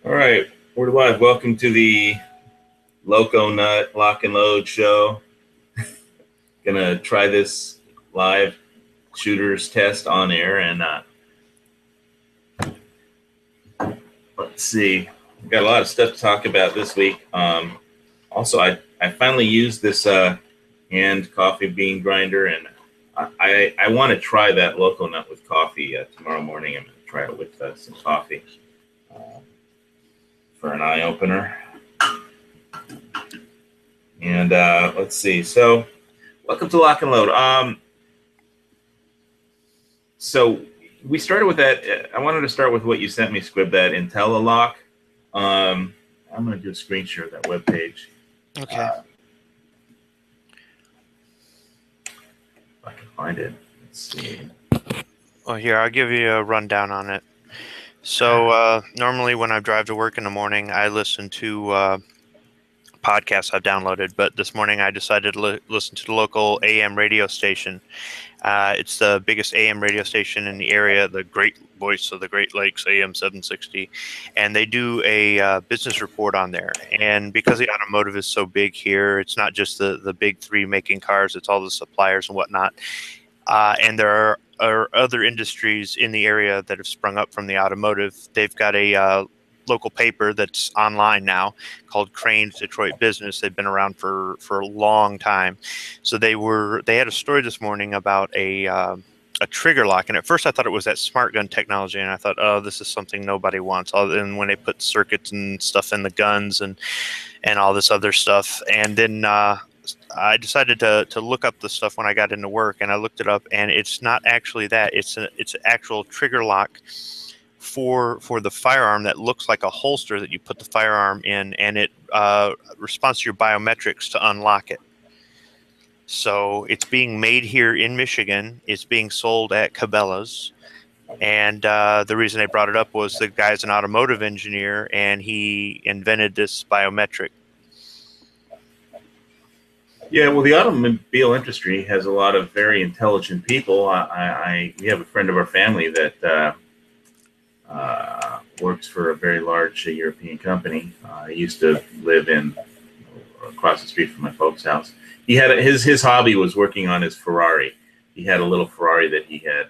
All right, we're live. Welcome to the Loco Nut Lock and Load show. Gonna try this live shooters test on air, and let's see. We've got a lot of stuff to talk about this week. Also, I finally used this hand coffee bean grinder, and I want to try that Loco Nut with coffee tomorrow morning. I'm gonna try it with some coffee for an eye opener. And let's see. So, welcome to Lock and Load. So we started with that. I wanted to start with what you sent me, Squib, that IntelliLock. I'm going to do a screen share of that webpage. Okay. If I can find it. Let's see. Well, here, I'll give you a rundown on it. So normally when I drive to work in the morning, I listen to podcasts I've downloaded. But this morning I decided to listen to the local AM radio station. It's the biggest AM radio station in the area, the Great Voice of the Great Lakes, AM 760. And they do a business report on there. And because the automotive is so big here, it's not just the big three making cars, it's all the suppliers and whatnot. And there are other industries in the area that have sprung up from the automotive. They've got a local paper that's online now called Crane's Detroit Business. They've been around for a long time. So they had a story this morning about a trigger lock, and at first I thought it was that smart gun technology, and I thought, oh, this is something nobody wants. And when they put circuits and stuff in the guns and all this other stuff, and then I decided to look up the stuff when I got into work, and I looked it up, and it's not actually that. It's an actual trigger lock for the firearm that looks like a holster that you put the firearm in, and it responds to your biometrics to unlock it. So it's being made here in Michigan. It's being sold at Cabela's. And the reason I brought it up was the guy's an automotive engineer, and he invented this biometric. Yeah, well, the automobile industry has a lot of very intelligent people. We have a friend of our family that works for a very large European company. He used to live across the street from my folks' house. He had his hobby was working on his Ferrari. He had a little Ferrari that he had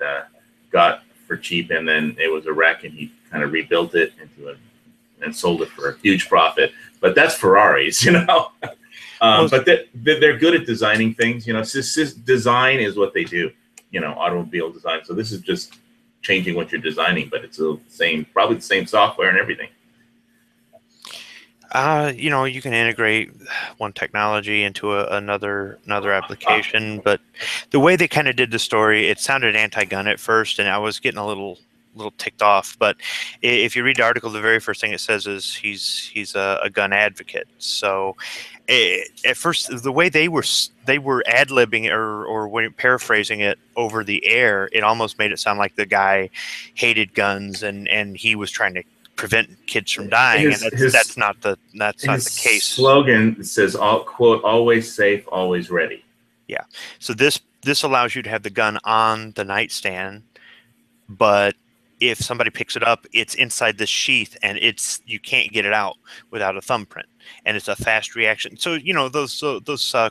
got for cheap, and then it was a wreck, and he kind of rebuilt it and sold it for a huge profit. But that's Ferraris, you know. But they're good at designing things, you know. Design is what they do, you know, automobile design. So this is just changing what you're designing, but it's probably the same software and everything. You know, you can integrate one technology into another application, but the way they kind of did the story, it sounded anti-gun at first, and I was getting a little ticked off. But if you read the article, the very first thing it says is he's a gun advocate. So at first, the way they were ad-libbing or when paraphrasing it over the air, it almost made it sound like the guy hated guns and he was trying to prevent kids from dying, and that's not the case. Slogan says, quote, always safe, always ready. Yeah. So this allows you to have the gun on the nightstand, but if somebody picks it up, it's inside the sheath, and you can't get it out without a thumbprint, and it's a fast reaction. So you know those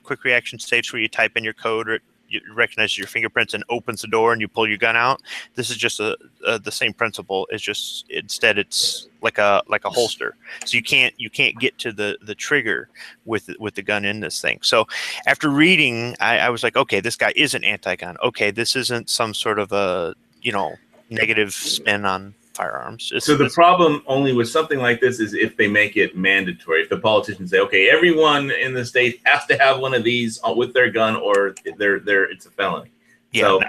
quick reaction safes where you type in your code or it recognizes your fingerprints and opens the door and you pull your gun out. This is just the same principle. It's just instead it's like a holster. So you can't get to the trigger with the gun in this thing. So after reading, I was like, okay, this guy isn't anti-gun. Okay, this isn't some sort of a negative spin on firearms. So the problem only with something like this is if they make it mandatory. If the politicians say, okay, everyone in the state has to have one of these with their gun, or it's a felony. Yeah, so,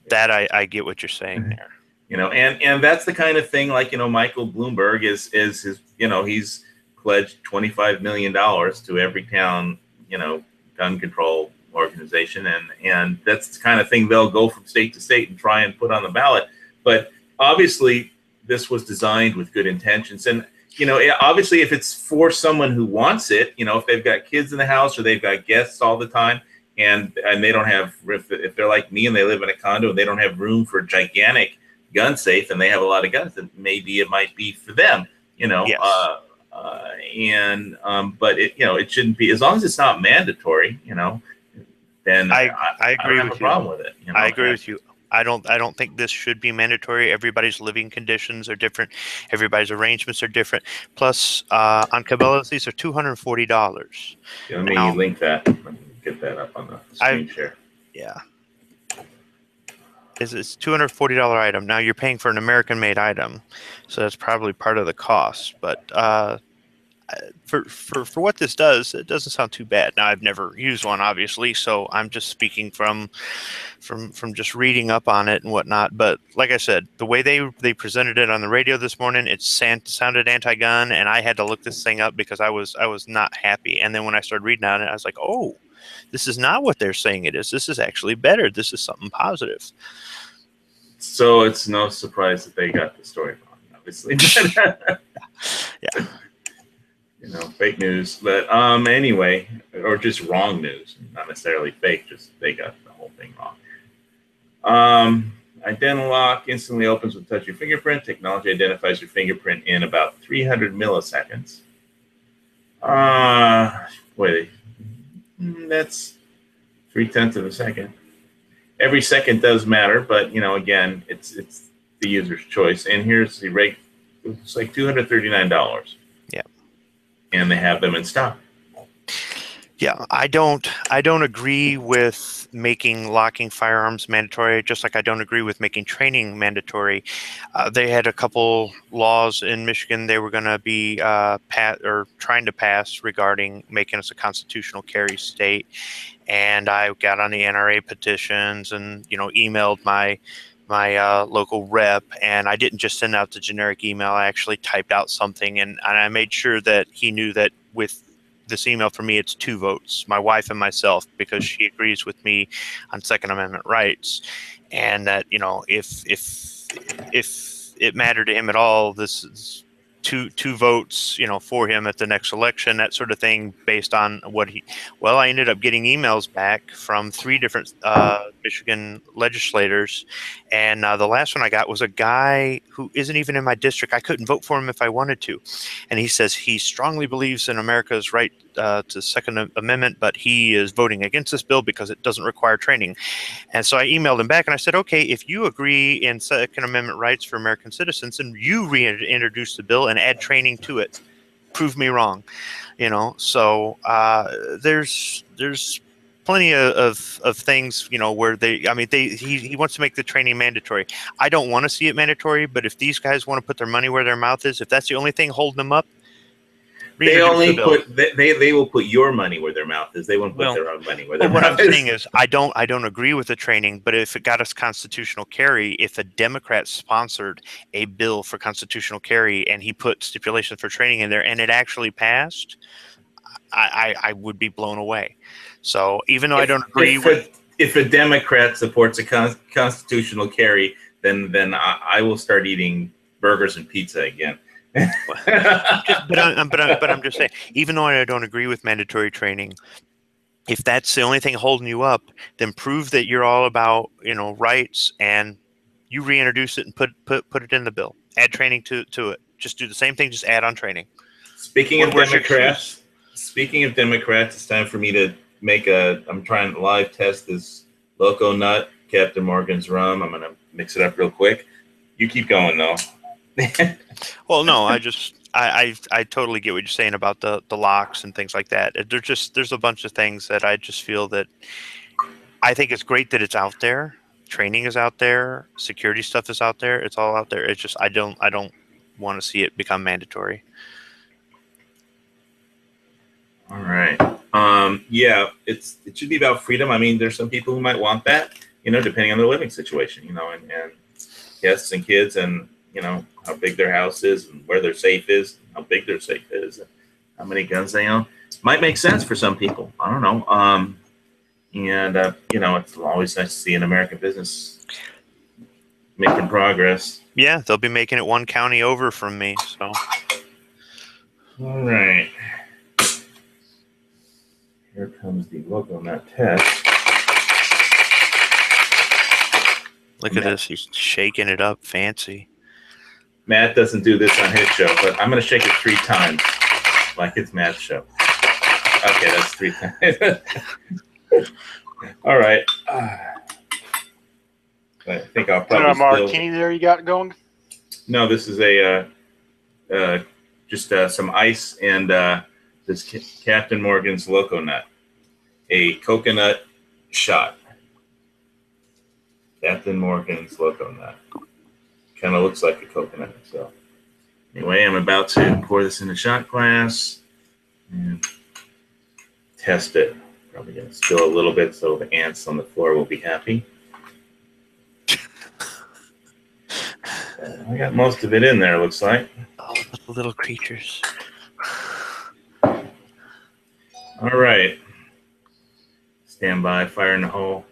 that I get what you're saying there. You know, and that's the kind of thing, like, you know, Michael Bloomberg is his, you know, he's pledged $25 million to every town, you know, gun control organization, and that's the kind of thing they'll go from state to state and try and put on the ballot. But obviously, this was designed with good intentions. And, you know, obviously, if it's for someone who wants it, you know, if they've got kids in the house or they've got guests all the time and they don't have, if they're like me and they live in a condo and they don't have room for a gigantic gun safe and they have a lot of guns, then maybe it might be for them. You know, Yes. but it shouldn't be, as long as it's not mandatory. Then I I don't agree have a with you. problem with it. I agree with you. I don't think this should be mandatory. Everybody's living conditions are different. Everybody's arrangements are different. Plus, on Cabela's, these are $240. Let me Now, link that. Let me get that up on the I screen share. yeah, it's $240 item. Now you're paying for an American-made item, so that's probably part of the cost. But for what this does, it doesn't sound too bad. Now I've never used one, obviously, so I'm just speaking from just reading up on it and whatnot. But like I said, the way they presented it on the radio this morning, it sounded anti-gun, and I had to look this thing up because I was not happy. And then when I started reading on it, I was like, oh, this is not what they're saying it is. This is actually better. This is something positive. So it's no surprise that they got the story wrong, obviously. Yeah. Fake news. But anyway, or just wrong news, not necessarily fake. Just they got the whole thing wrong. Identallock instantly opens with touch your fingerprint. Technology identifies your fingerprint in about 300 milliseconds. Wait, that's 0.3 of a second. Every second does matter, but again, it's the user's choice. And here's the rate. It's like $239. Yeah. And they have them in stock. Yeah, I don't agree with making locking firearms mandatory, just like I don't agree with making training mandatory. They had a couple laws in Michigan they were going to be trying to pass regarding making us a constitutional carry state, and I got on the NRA petitions and emailed my local rep, and I didn't just send out the generic email. I actually typed out something, and I made sure that he knew that with this email for me, it's 2 votes, my wife and myself, because she agrees with me on Second Amendment rights, and that if it mattered to him at all, this is two votes, for him at the next election, that sort of thing, based on what he. Well, I ended up getting emails back from 3 different Michigan legislators, and the last one I got was a guy who isn't even in my district. I couldn't vote for him if I wanted to, and he says he strongly believes in America's right to Second Amendment, but he is voting against this bill because it doesn't require training. And so I emailed him back and I said, okay, if you agree in Second Amendment rights for American citizens and you reintroduce the bill and add training to it, prove me wrong. So there's plenty of things, where he wants to make the training mandatory. I don't want to see it mandatory, but if these guys want to put their money where their mouth is, if that's the only thing holding them up, they only put they will put your money where their mouth is. They won't put their own money where their mouth is. What I'm saying is, I don't agree with the training, but if it got us constitutional carry, if a Democrat sponsored a bill for constitutional carry and he put stipulations for training in there and it actually passed, I would be blown away. So even though I don't agree if a Democrat supports a constitutional carry, then I will start eating burgers and pizza again. but I'm just saying, even though I don't agree with mandatory training, if that's the only thing holding you up, then prove that you're all about rights, and you reintroduce it and put it in the bill. Add training to it. Just do the same thing. Just add on training. Speaking of Democrats, it's time for me to I'm trying to live test this Loco Nut Captain Morgan's rum. I'm gonna mix it up real quick. You keep going though. Well, no, I totally get what you're saying about the locks and things like that. There's a bunch of things that I just feel that I think it's great that it's out there. Training is out there. Security stuff is out there. It's all out there. It's just I don't want to see it become mandatory. All right. Yeah, it should be about freedom. I mean, there's some people who might want that, depending on their living situation, and guests and kids, and how big their house is and where their safe is, how big their safe is, and how many guns they own. Might make sense for some people. I don't know. And it's always nice to see an American business making progress. Yeah, they'll be making it 1 county over from me. So. All right. Here comes the Loco Nut test. Look at this. He's shaking it up fancy. Matt doesn't do this on his show, but I'm going to shake it 3 times like it's Matt's show. Okay, that's 3 times. All right. I think I'll probably martini there you got going? No, this is just some ice and this Captain Morgan's Loco Nut, a coconut shot. Captain Morgan's Loco Nut. Kind of looks like a coconut. So anyway, I'm about to pour this in a shot glass and test it. Probably going to spill a little bit so the ants on the floor will be happy. I got most of it in there, looks like. Oh, the little creatures. All right. Stand by, fire in the hole.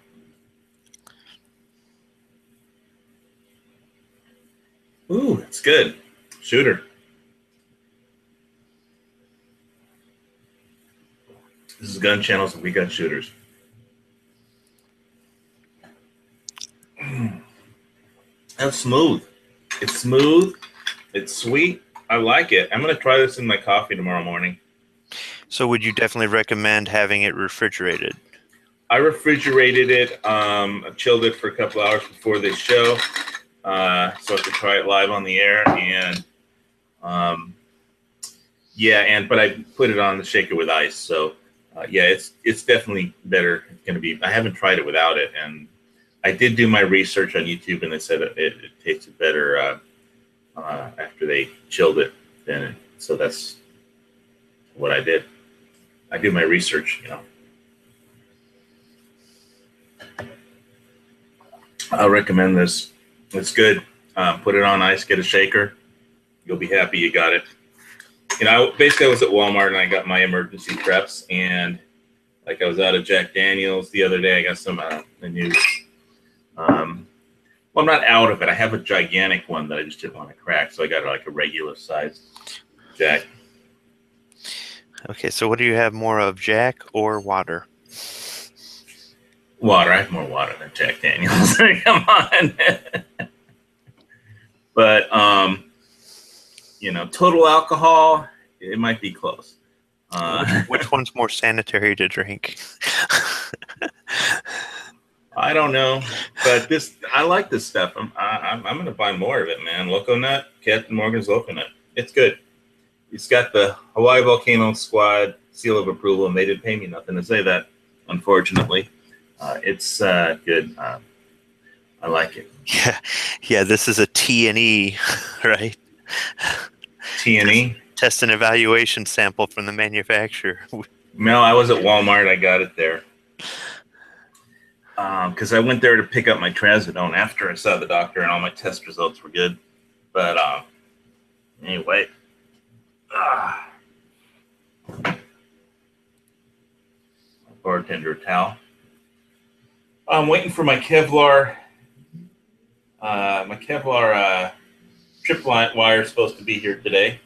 Ooh, it's good. Shooter. This is Gun Channels, and we got shooters. That's smooth. It's smooth. It's sweet. I like it. I'm going to try this in my coffee tomorrow morning. So would you definitely recommend having it refrigerated? I refrigerated it. I chilled it for a couple hours before this show, so I could try it live on the air. And but I put it on the shaker with ice. So it's definitely better. It's going to be. I haven't tried it without it, and I did do my research on YouTube, and they said it tasted better after they chilled it. So that's what I did. I do my research, I'll recommend this. It's good. Put it on ice, get a shaker. You'll be happy you got it. Basically I was at Walmart and I got my emergency preps, and like I was out of Jack Daniels the other day. I got some the new. Well, I'm not out of it. I have a gigantic one that I just didn't want to crack, so I got like a regular size Jack. Okay, so what do you have more of, Jack or water? Water. I have more water than Jack Daniels. Come on. But total alcohol, it might be close. Which one's more sanitary to drink? I don't know, but I like this stuff. I'm going to buy more of it, man. Loco Nut, Captain Morgan's Loco Nut. It's good. It's got the Hawaii Volcano Squad seal of approval, and they didn't pay me nothing to say that, unfortunately. It's good. I like it. Yeah. This is a T&E, right? T&E? Test and evaluation sample from the manufacturer. No, I was at Walmart. I got it there. Because I went there to pick up my trazodone after I saw the doctor, and all my test results were good. But anyway. Bartender towel. I'm waiting for my Kevlar. Trip wire is supposed to be here today.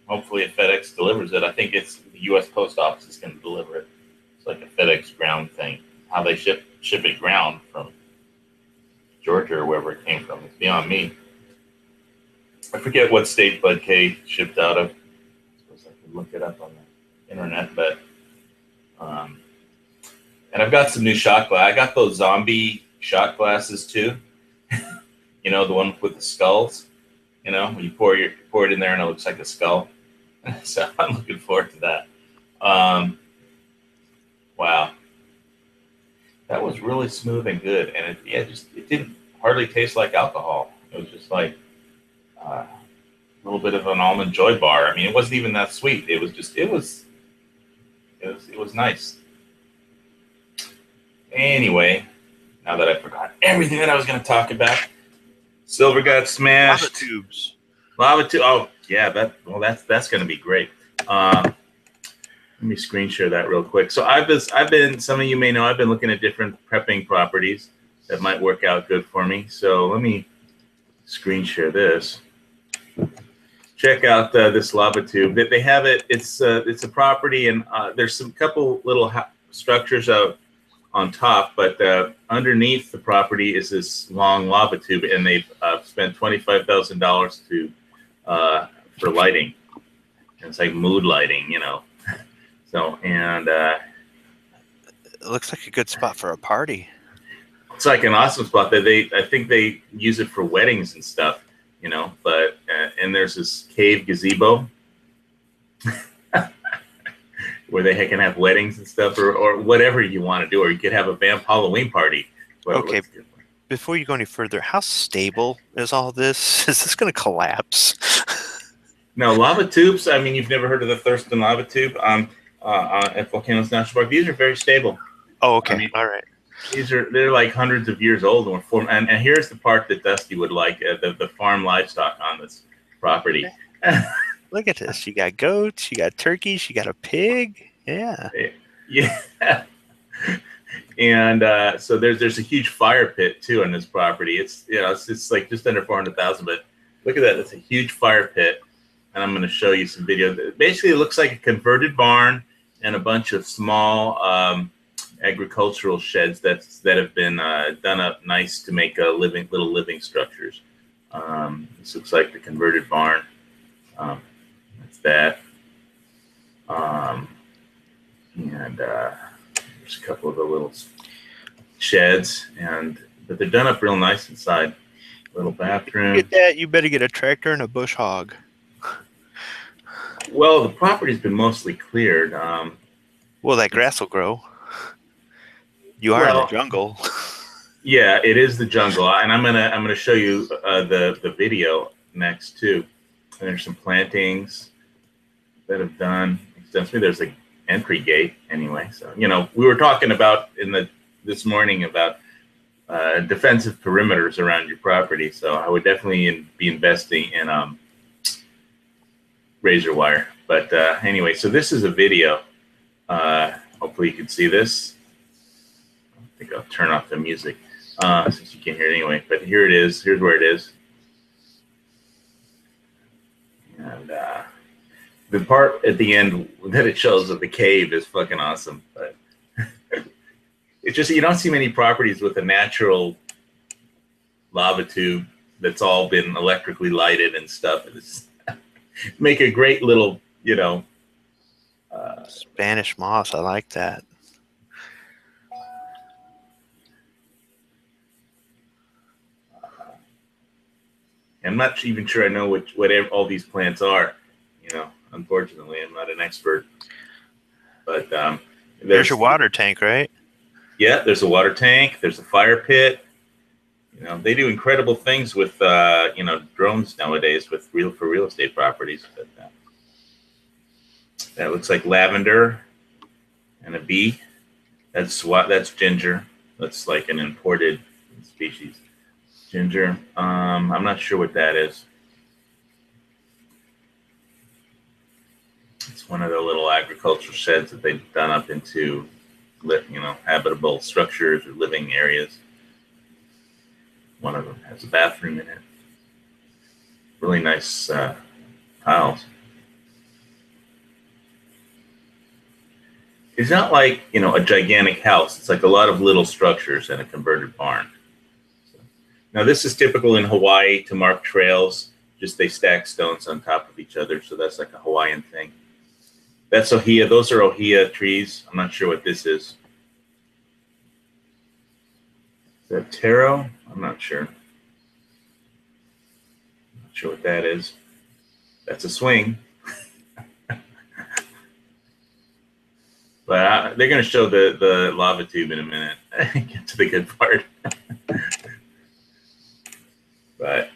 Hopefully, FedEx delivers it. I think it's the U.S. Post Office is going to deliver it. It's like a FedEx ground thing. How they ship it ground from Georgia or wherever it came from. It's beyond me. I forget what state Bud K shipped out of. I suppose I could look it up on the internet, but and I've got some new shot glass. I got those zombie shot glasses too. The one with the skulls. When you pour it in there and it looks like a skull. So I'm looking forward to that. Wow. That was really smooth and good, and it didn't hardly taste like alcohol. It was just like a little bit of an almond joy bar. I mean, it wasn't even that sweet. It was nice. Anyway, now that I forgot everything that I was going to talk about, Silver got smashed. Lava tubes. Oh yeah, that's going to be great. Let me screen share that real quick. So I've been, some of you may know, I've been looking at different prepping properties that might work out good for me. So let me screen share this. Check out this lava tube. They have it. It's a property, and there's some couple little structures out on top, but underneath the property is this long lava tube, and they've spent $25,000 to for lighting. And it's like mood lighting, you know. So and It looks like a good spot for a party. it's like an awesome spot that I think they use it for weddings and stuff, you know. But and there's this cave gazebo where they can have weddings and stuff, or whatever you want to do, or you could have a vamp Halloween party. Okay, before you go any further, how stable is all this? Is this going to collapse? No, lava tubes. I mean, you've never heard of the Thurston lava tube at Volcanoes National Park. These are very stable. Oh, okay. I mean, all right. They're like hundreds of years old and were formed. And here's the part that Dusty would like: the farm livestock on this property. Look at this. You got goats, you got turkeys, you got a pig. Yeah. Yeah. And so there's a huge fire pit too on this property. It's it's like just under 400,000, but look at that. It's a huge fire pit, and I'm going to show you some video. Basically, it looks like a converted barn and a bunch of small agricultural sheds that have been done up nice to make little living structures. This looks like the converted barn. That's that. And there's a couple of the little sheds, but they're done up real nice inside. Little bathroom. Get that? You better get a tractor and a bush hog. Well, the property's been mostly cleared. Well, that grass will grow. You are in the jungle. Yeah, it is the jungle, and I'm gonna show you the video next too. And there's some plantings that have done extensively. There's an entry gate anyway. So we were talking about this morning about defensive perimeters around your property. So I would definitely be investing in razor wire. But anyway, so this is a video. Hopefully you can see this. I think I'll turn off the music since you can't hear it anyway. But here it is. Here's where it is. And the part at the end that it shows of the cave is fucking awesome. But it's just, you don't see many properties with a natural lava tube that's all been electrically lighted and stuff. It's make a great little, Spanish moss. I like that. I'm not even sure I know what all these plants are. Unfortunately, I'm not an expert. But there's your water tank, right? Yeah, there's a water tank. There's a fire pit. They do incredible things with drones nowadays for real estate properties. But that looks like lavender and a bee. That's ginger. That's like an imported species. Ginger. I'm not sure what that is. It's one of the little agricultural sheds that they've done up into, habitable structures or living areas. One of them has a bathroom in it. Really nice tiles. It's not like, a gigantic house. It's like a lot of little structures and a converted barn. Now, this is typical in Hawaii to mark trails. Just they stack stones on top of each other. So that's like a Hawaiian thing. That's ohia. Those are ohia trees. I'm not sure what this is. Is that taro? I'm not sure. Not sure what that is. That's a swing. But they're going to show the lava tube in a minute. Get to the good part. But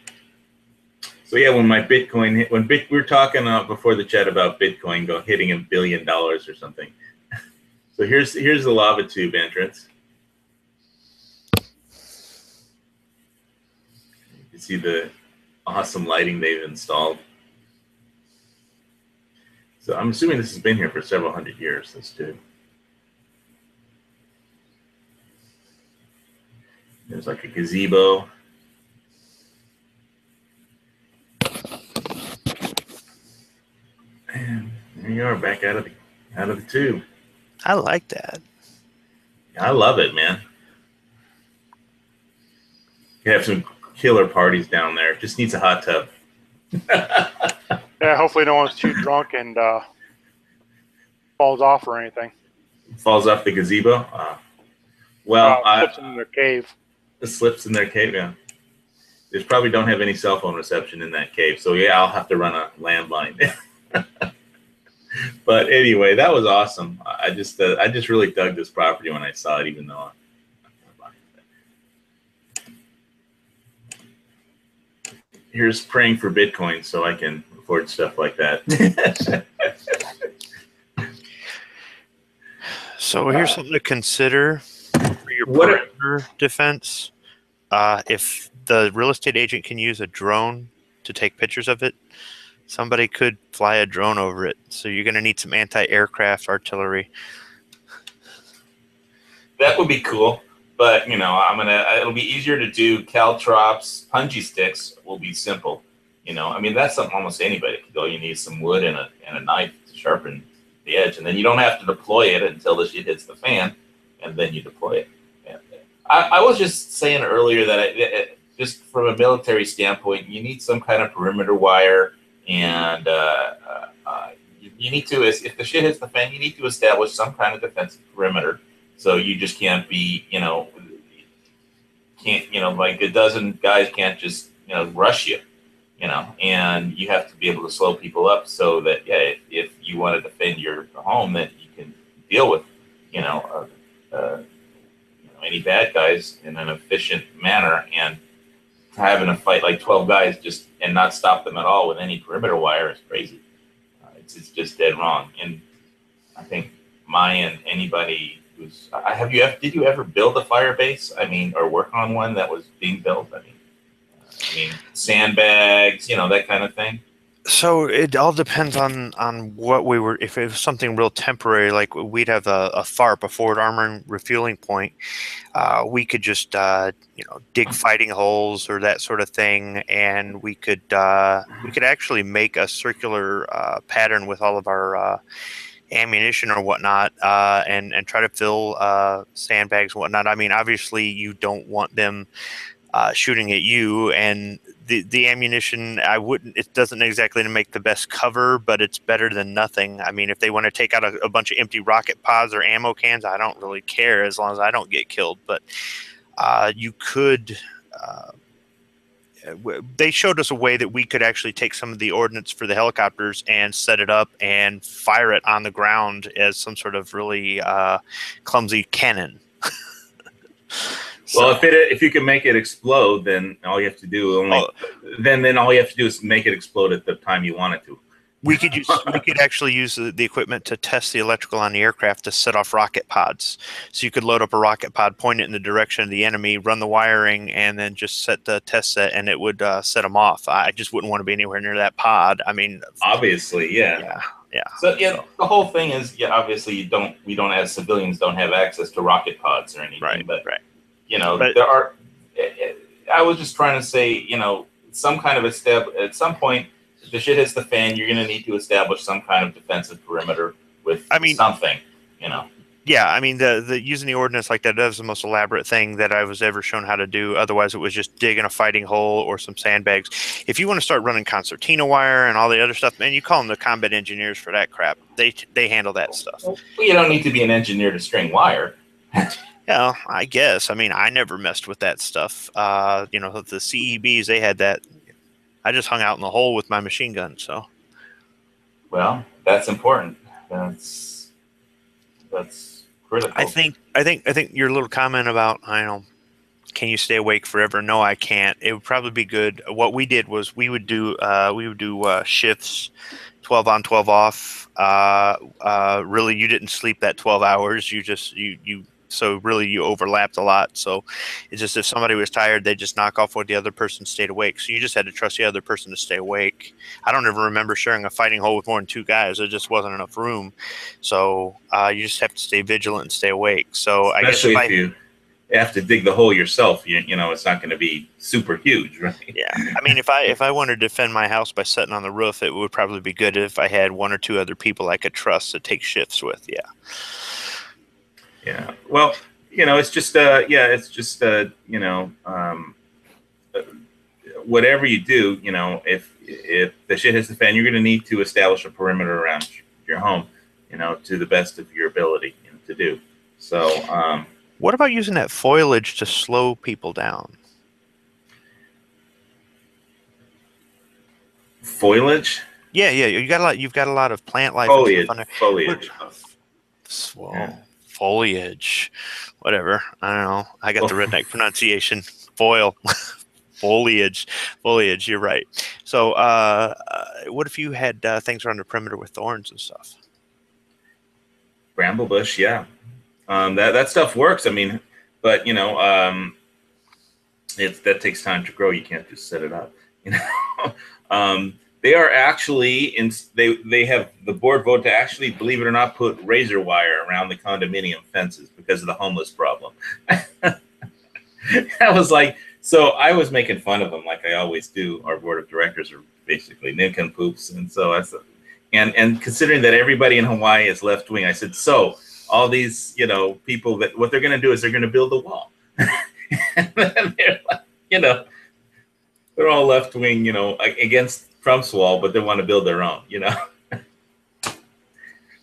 so yeah, when my Bitcoin hit, we were talking before the chat about Bitcoin hitting $1 billion or something. So here's the lava tube entrance. You can see the awesome lighting they've installed. So I'm assuming this has been here for several hundred years, this tube. There's like a gazebo. And there you are, back out of the tube. I like that. I love it, man. You have some killer parties down there. Just needs a hot tub. Yeah, hopefully no one's too drunk and falls off or anything. Falls off the gazebo. Well, Slips in their cave. the slips in their cave. Yeah, they probably don't have any cell phone reception in that cave. So yeah, I'll have to run a landline. But anyway, that was awesome. I just really dug this property when I saw it, even though. Here's praying for Bitcoin so I can afford stuff like that. So here's something to consider for your perimeter defense. If the real estate agent can use a drone to take pictures of it, somebody could fly a drone over it. So you're going to need some anti-aircraft artillery. That would be cool. But, it'll be easier to do. Caltrops, punji sticks will be simple. That's something almost anybody can do. You need some wood and a knife to sharpen the edge. And then you don't have to deploy it until the shit hits the fan, and then you deploy it. I was just saying earlier that just from a military standpoint, you need some kind of perimeter wire, and you need to, if the shit hits the fan, you need to establish some kind of defensive perimeter. So you just can't be, like a dozen guys can't just, rush you, and you have to be able to slow people up so that, if you want to defend your home, that you can deal with, any bad guys in an efficient manner. And having a fight like 12 guys and not stop them at all with any perimeter wire is crazy. It's just dead wrong. And I think and anybody did you ever build a fire base? Or work on one that was being built? Sandbags, that kind of thing. So it all depends on what we were. If it was something real temporary, like we'd have a FARP, a forward armor refueling point, we could just dig fighting holes or that sort of thing, and we could actually make a circular pattern with all of our ammunition or whatnot, and try to fill sandbags and whatnot. Obviously you don't want them shooting at you, and the ammunition, it doesn't exactly make the best cover, but it's better than nothing. If they want to take out a bunch of empty rocket pods or ammo cans, I don't really care as long as I don't get killed. But you could they showed us a way that we could actually take some of the ordnance for the helicopters and set it up and fire it on the ground as some sort of really clumsy cannon. Well, if you can make it explode, then all you have to do then all you have to do is make it explode at the time you want it to. We could actually use the equipment to test the electrical on the aircraft to set off rocket pods. So you could load up a rocket pod, point it in the direction of the enemy, run the wiring, and then just set the test set, and it would set them off. I just wouldn't want to be anywhere near that pod. Obviously, yeah. So the whole thing is, obviously we don't as civilians don't have access to rocket pods or anything. Right. There are. I was just trying to say, some kind of at some point. If the shit hits the fan, you're going to need to establish some kind of defensive perimeter with something, Yeah, the using the ordnance like that is the most elaborate thing that I was ever shown how to do. Otherwise, it was just digging a fighting hole or some sandbags. If you want to start running concertina wire and all the other stuff, man, you call them the combat engineers for that crap. They handle that stuff. Well, you don't need to be an engineer to string wire. Yeah, I guess. I never messed with that stuff. The CEBs, they had that. I just hung out in the hole with my machine gun. So, well, that's important. That's critical. I think your little comment about can you stay awake forever? No, I can't. It would probably be good. What we did was we would do shifts, 12 on, 12 off. Really, you didn't sleep that 12 hours. So really you overlapped a lot. So it's just if somebody was tired, they just knock off what the other person stayed awake. So you just had to trust the other person to stay awake. I don't ever remember sharing a fighting hole with more than 2 guys. There just wasn't enough room. So you just have to stay vigilant and stay awake. So especially if you have to dig the hole yourself, it's not going to be super huge, right? Yeah. If I wanted to defend my house by sitting on the roof, it would probably be good if I had 1 or 2 other people I could trust to take shifts with. Yeah. Yeah. Well, it's just whatever you do, if the shit hits the fan, you're going to need to establish a perimeter around your home, to the best of your ability to do. So, what about using that foliage to slow people down? Foliage? Yeah, you've got a lot of plant life. Foliage. And Foliage. Foliage. Whatever. I don't know. I got the redneck pronunciation. Foliage. You're right. So, what if you had things around the perimeter with thorns and stuff? Bramble bush, yeah. That stuff works. I mean, but that takes time to grow. You can't just set it up. They are actually they have the board vote to actually, believe it or not, put razor wire around the condominium fences because of the homeless problem. I was like, so I was making fun of them like I always do. Our board of directors are basically nincompoops, and so I said, and considering that everybody in Hawaii is left wing, I said, so all these people, that what they're going to do is they're going to build a wall, and they're like, they're all left wing, against Trump's wall, but they want to build their own,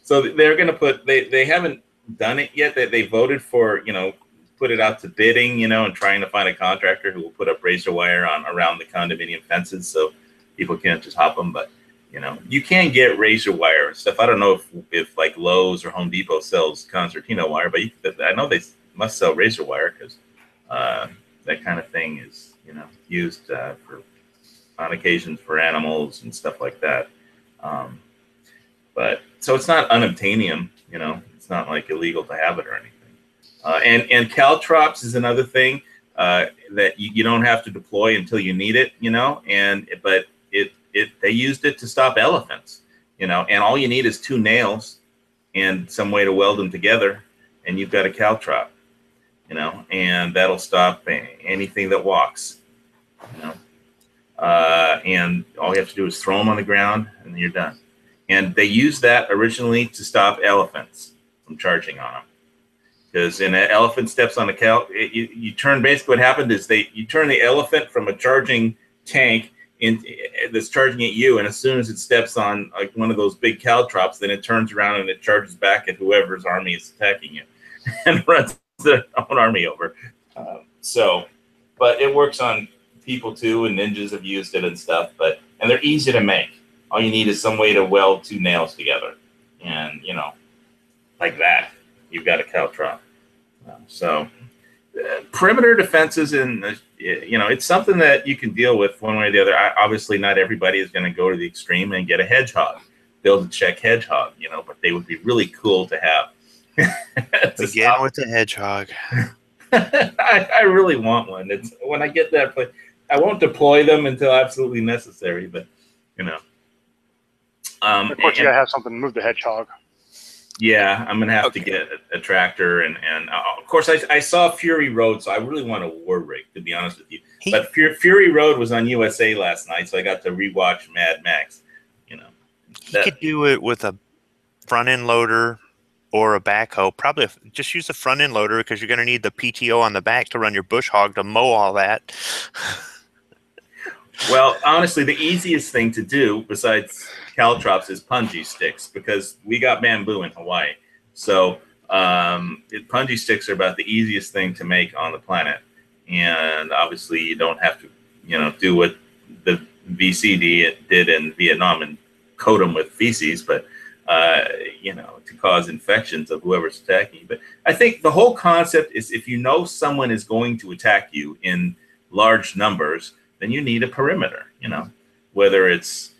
So they're going to put, they haven't done it yet. They voted for, put it out to bidding, and trying to find a contractor who will put up razor wire around the condominium fences so people can't just hop them. But, you can get razor wire and stuff. I don't know if like Lowe's or Home Depot sells concertina wire, but I know they must sell razor wire because that kind of thing is, used on occasions for animals and stuff like that. But so it's not unobtainium, it's not like illegal to have it or anything. And caltrops is another thing that you don't have to deploy until you need it, but they used it to stop elephants, and all you need is 2 nails and some way to weld them together, and you've got a caltrop, and that'll stop anything that walks, and all you have to do is throw them on the ground and you're done. And they used that originally to stop elephants from charging on them. Because an elephant steps on a you turn, basically what happened is you turn the elephant from a charging tank that's charging at you, and as soon as it steps on like one of those big caltrops, then it turns around and it charges back at whoever's army is attacking you and runs their own army over. But it works on people too, and ninjas have used it and stuff, and they're easy to make. All you need is some way to weld 2 nails together, and like that, you've got a caltrop. Perimeter defenses, and it's something that you can deal with one way or the other. Obviously, not everybody is going to go to the extreme and get a hedgehog, build a Czech hedgehog, but they would be really cool to have. Again with the hedgehog. I really want one. When I get that place, I won't deploy them until absolutely necessary, but of course, you gotta have something to move the hedgehog. Yeah, I'm gonna have to get a tractor, and of course I saw Fury Road, so I really want a war rig, to be honest with you. But Fury Road was on USA last night, so I got to rewatch Mad Max. You could do it with a front end loader or a backhoe. Probably just use the front end loader because you're going to need the PTO on the back to run your bush hog to mow all that. Well, honestly, the easiest thing to do besides caltrops is punji sticks, because we got bamboo in Hawaii. So punji sticks are about the easiest thing to make on the planet. And obviously you don't have to, do what the VC did in Vietnam and coat them with feces, but to cause infections of whoever's attacking you. But I think the whole concept is, if you know someone is going to attack you in large numbers, then you need a perimeter, whether it's,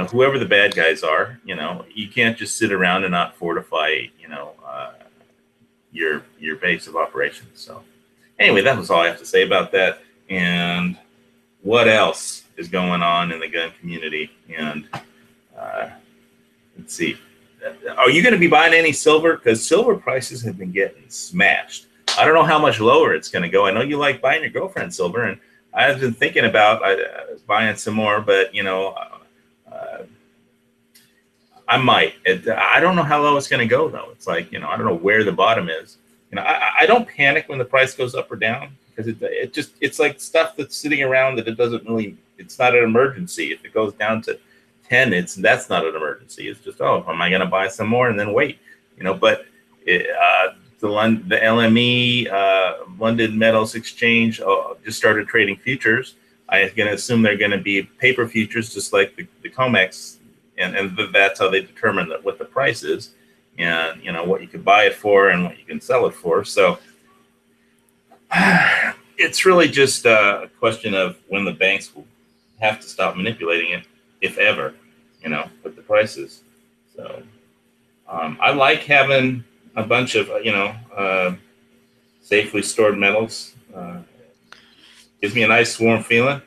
whoever the bad guys are, you can't just sit around and not fortify, your base of operations. So anyway, that was all I have to say about that. And what else is going on in the gun community? And let's see. Are you going to be buying any silver? Because silver prices have been getting smashed. I don't know how much lower it's going to go. I know you like buying your girlfriend silver, and I've been thinking about buying some more, but I might. I don't know how low it's going to go, though. It's like, I don't know where the bottom is. I don't panic when the price goes up or down, because it's like stuff that's sitting around that it's not an emergency. If it goes down to 10, that's not an emergency. It's just, oh, am I going to buy some more and then wait? But the LME, London Metals Exchange, just started trading futures. I'm going to assume they're going to be paper futures, just like the COMEX, and that's how they determine what the price is, and what you could buy it for and what you can sell it for. So it's really just a question of when the banks will have to stop manipulating it, if ever, with the prices. So I like having a bunch of safely stored metals. Gives me a nice warm feeling.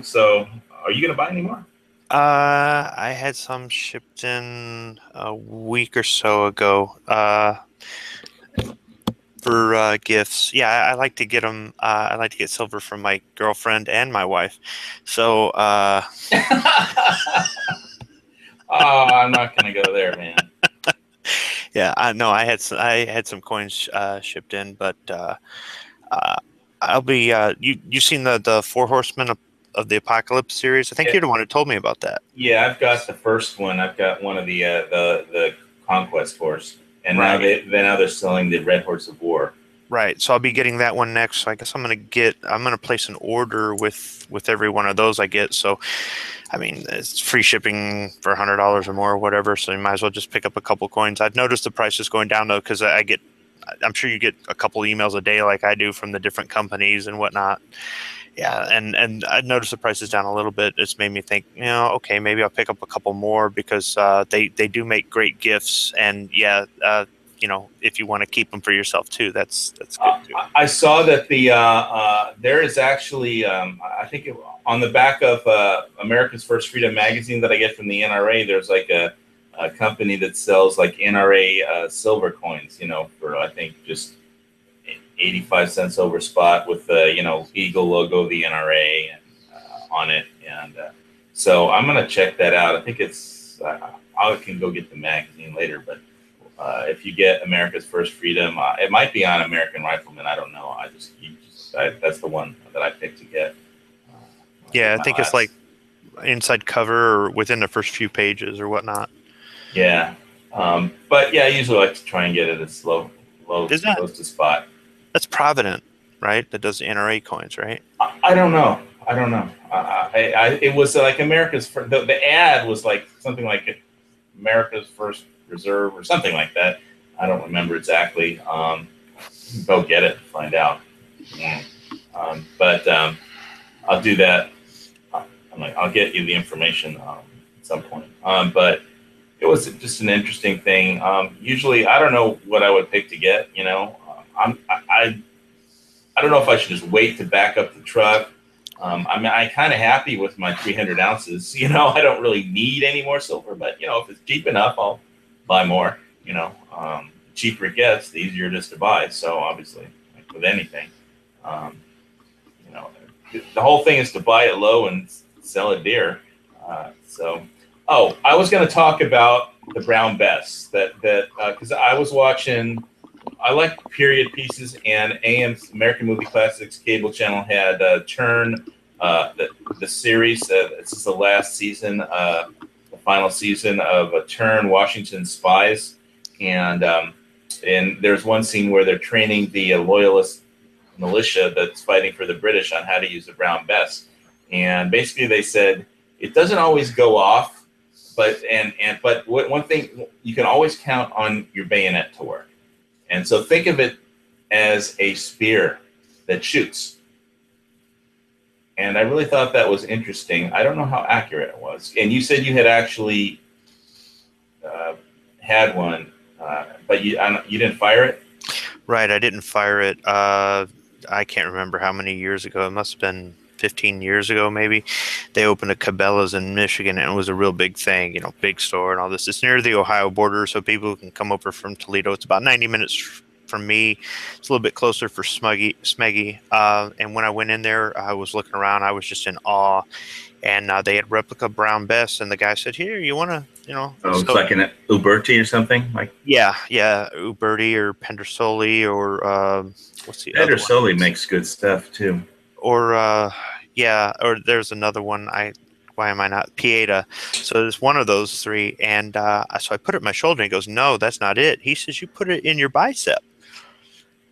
So are you going to buy any more? I had some shipped in a week or so ago for gifts. Yeah, I like to get them. I like to get silver from my girlfriend and my wife. So I'm not going to go there, man. Yeah, I know. I had some coins shipped in, but I'll be. You've seen the Four Horsemen of the Apocalypse series? I think you're the one who told me about that. Yeah, I've got the first one. I've got one of the Conquest Horse, and Right. now they're selling the Red Horse of War. Right. So I'll be getting that one next. So I guess I'm gonna place an order with every one of those I get. So I mean, it's free shipping for $100 or more or whatever. So you might as well just pick up a couple coins. I've noticed the price is going down though, because I'm sure you get a couple emails a day like I do from the different companies and whatnot. Yeah, and I noticed the price is down a little bit. It's made me think, okay, maybe I'll pick up a couple more, because they do make great gifts, and if you want to keep them for yourself too, that's good too. I saw that there is actually I think on the back of America's First Freedom magazine that I get from the NRA, there's like a company that sells like NRA silver coins, for I think just 85 cents over spot with the Eagle logo, the NRA on it, and so I'm gonna check that out. I think it's I can go get the magazine later, but if you get America's First Freedom, it might be on American Rifleman. I don't know. That's the one that I picked to get. Yeah, I think it's like inside cover or within the first few pages or whatnot. Yeah, but yeah, I usually like to try and get it as low close to spot. That's Provident, right? That does the NRA coins, right? I don't know. It was like America's first. The ad was like something like America's First Reserve or something like that. I don't remember exactly. Go get it and find out. But I'll do that. I'll get you the information at some point. But it was just an interesting thing. Usually, I don't know what I would pick to get. I don't know if I should just wait to back up the truck. I'm kind of happy with my 300 ounces. I don't really need any more silver, but if it's cheap enough, I'll buy more. The cheaper it gets, the easier it is to buy. So obviously, like with anything, the whole thing is to buy it low and sell it dear. I was going to talk about the Brown Bess because I was watching. I like period pieces, and AM's American Movie Classics cable channel had Turn, the series. This is the last season, the final season of Turn, Washington Spies, and there's one scene where they're training the loyalist militia that's fighting for the British on how to use the Brown Bess, and basically they said it doesn't always go off, but one thing you can always count on your bayonet to work. And so think of it as a spear that shoots. And I really thought that was interesting. I don't know how accurate it was. And you said you had actually had one, but you didn't fire it? Right, I didn't fire it. I can't remember how many years ago. It must have been 15 years ago, maybe. They opened a Cabela's in Michigan, and it was a real big thing, big store and all this. It's near the Ohio border, so people can come over from Toledo. It's about 90 minutes from me. It's a little bit closer for Smeggy. And when I went in there, I was looking around. I was just in awe. And they had replica brown bess, and the guy said, "Here, you want to, you know?" Oh, it's like an Uberti or something like. Yeah, Uberti or Pendersoli or what's the other one? Pendersoli makes good stuff too. Or or there's another one. Why am I not Pieta? So there's one of those three, and so I put it in my shoulder. And he goes, "No, that's not it." He says, "You put it in your bicep."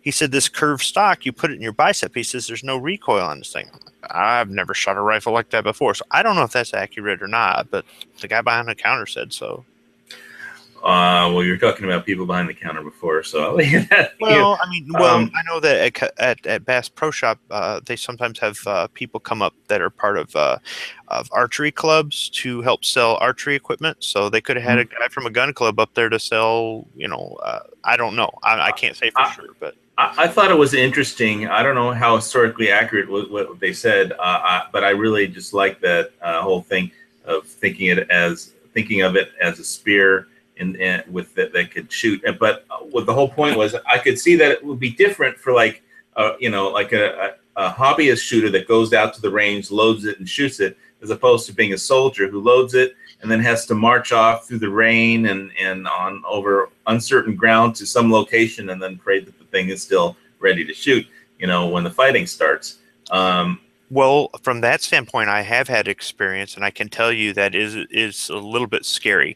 He said, "This curved stock, you put it in your bicep." He says, "There's no recoil on this thing." I've never shot a rifle like that before, so I don't know if that's accurate or not. But the guy behind the counter said so. Well, you're talking about people behind the counter before, so I'll leave that. Well, I mean, I know that at Bass Pro Shop, they sometimes have people come up that are part of archery clubs to help sell archery equipment. So they could have had a guy from a gun club up there to sell. I don't know. I can't say for sure, but I thought it was interesting. I don't know how historically accurate what they said, but I really just like that whole thing of thinking of it as a spear. And with that could shoot, but what the whole point was, I could see that it would be different for like a hobbyist shooter that goes out to the range, loads it, and shoots it, as opposed to being a soldier who loads it and then has to march off through the rain and on over uncertain ground to some location and then pray that the thing is still ready to shoot. When the fighting starts. Well, from that standpoint, I have had experience, and I can tell you that is a little bit scary.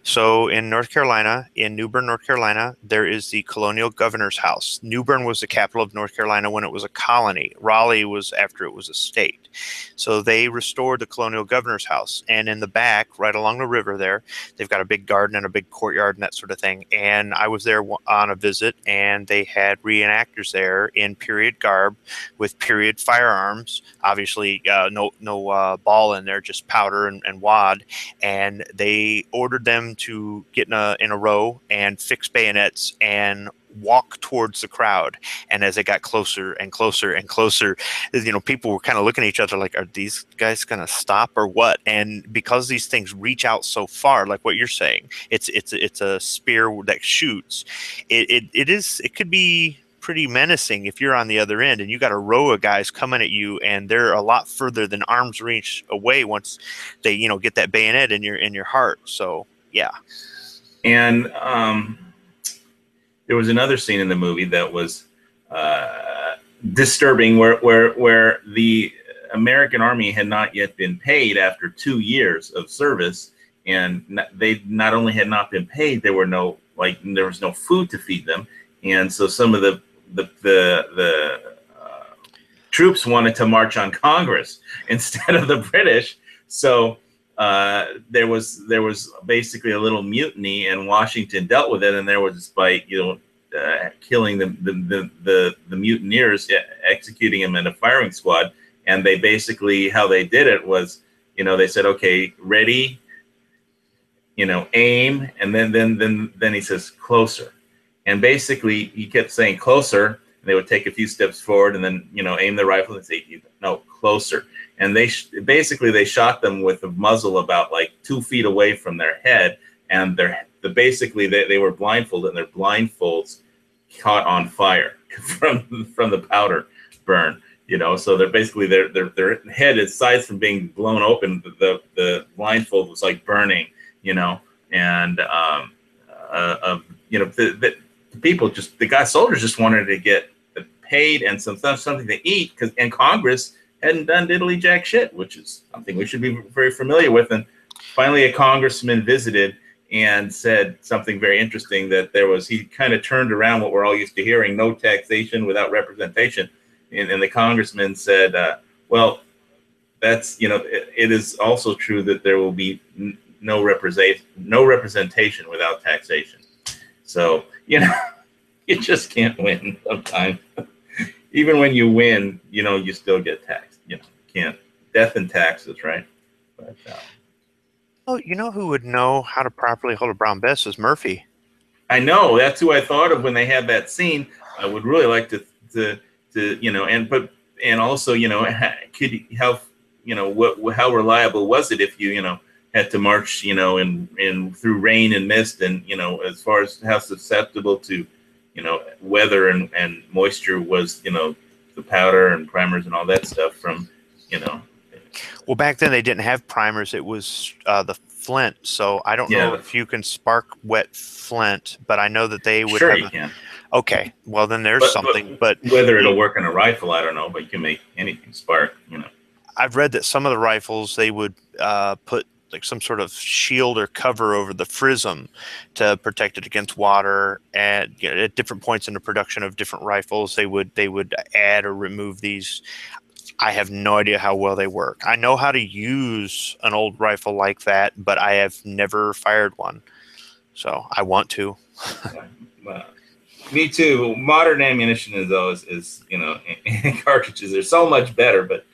So in North Carolina, in New Bern, North Carolina, there is the Colonial Governor's House. New Bern was the capital of North Carolina when it was a colony. Raleigh was after it was a state. So they restored the Colonial Governor's House. And in the back, right along the river there, they've got a big garden and a big courtyard and that sort of thing. And I was there on a visit, and they had reenactors there in period garb with period firearms. Obviously, no ball in there, just powder and wad. And they ordered them to get in a row and fix bayonets and walk towards the crowd. And as they got closer and closer and closer, people were kind of looking at each other like, are these guys going to stop or what? And because these things reach out so far, like what you're saying, it's a spear that shoots. It could be pretty menacing if you're on the other end and you got a row of guys coming at you, and they're a lot further than arm's reach away once they get that bayonet in your heart. So yeah. And there was another scene in the movie that was disturbing, where the American Army had not yet been paid after 2 years of service, and they not only had not been paid, there was no food to feed them, and so some of the troops wanted to march on Congress instead of the British. So there was basically a little mutiny, and Washington dealt with it. And there was, by killing the mutineers, executing them in a firing squad. And they basically, how they did it was, they said, okay, ready, aim, and then he says closer. And basically, he kept saying closer, and they would take a few steps forward and then, aim the rifle and say, no, closer. And they shot them with the muzzle about like 2 feet away from their head. And they were blindfolded, and their blindfolds caught on fire from the powder burn. So they're basically, their head, aside from being blown open, the blindfold was like burning, and soldiers just wanted to get paid and something to eat, and Congress hadn't done diddly jack shit, which is something we should be very familiar with. And finally, a congressman visited and said something very interesting, that he kind of turned around what we're all used to hearing: no taxation without representation. And the congressman said, well, that's, it is also true that there will be no representation without taxation. So, you just can't win sometimes. Even when you win, you still get taxed. Can't. Death and taxes, right? But, who would know how to properly hold a brown bess is Murphy. I know. That's who I thought of when they had that scene. I would really like to and also, how reliable was it if you had to march, in through rain and mist, and as far as how susceptible to, weather and moisture was, the powder and primers and all that stuff from, you know, Well, back then they didn't have primers. It was the flint. So I don't know if you can spark wet flint, but I know that they would sure have. you can. Okay, well then there's something. But whether it'll work on a rifle, I don't know. But you can make anything spark. I've read that some of the rifles they would put like some sort of shield or cover over the FRISM to protect it against water. And at different points in the production of different rifles, they would add or remove these. I have no idea how well they work. I know how to use an old rifle like that, but I have never fired one. So I want to. Me too. Modern ammunition is cartridges are so much better, but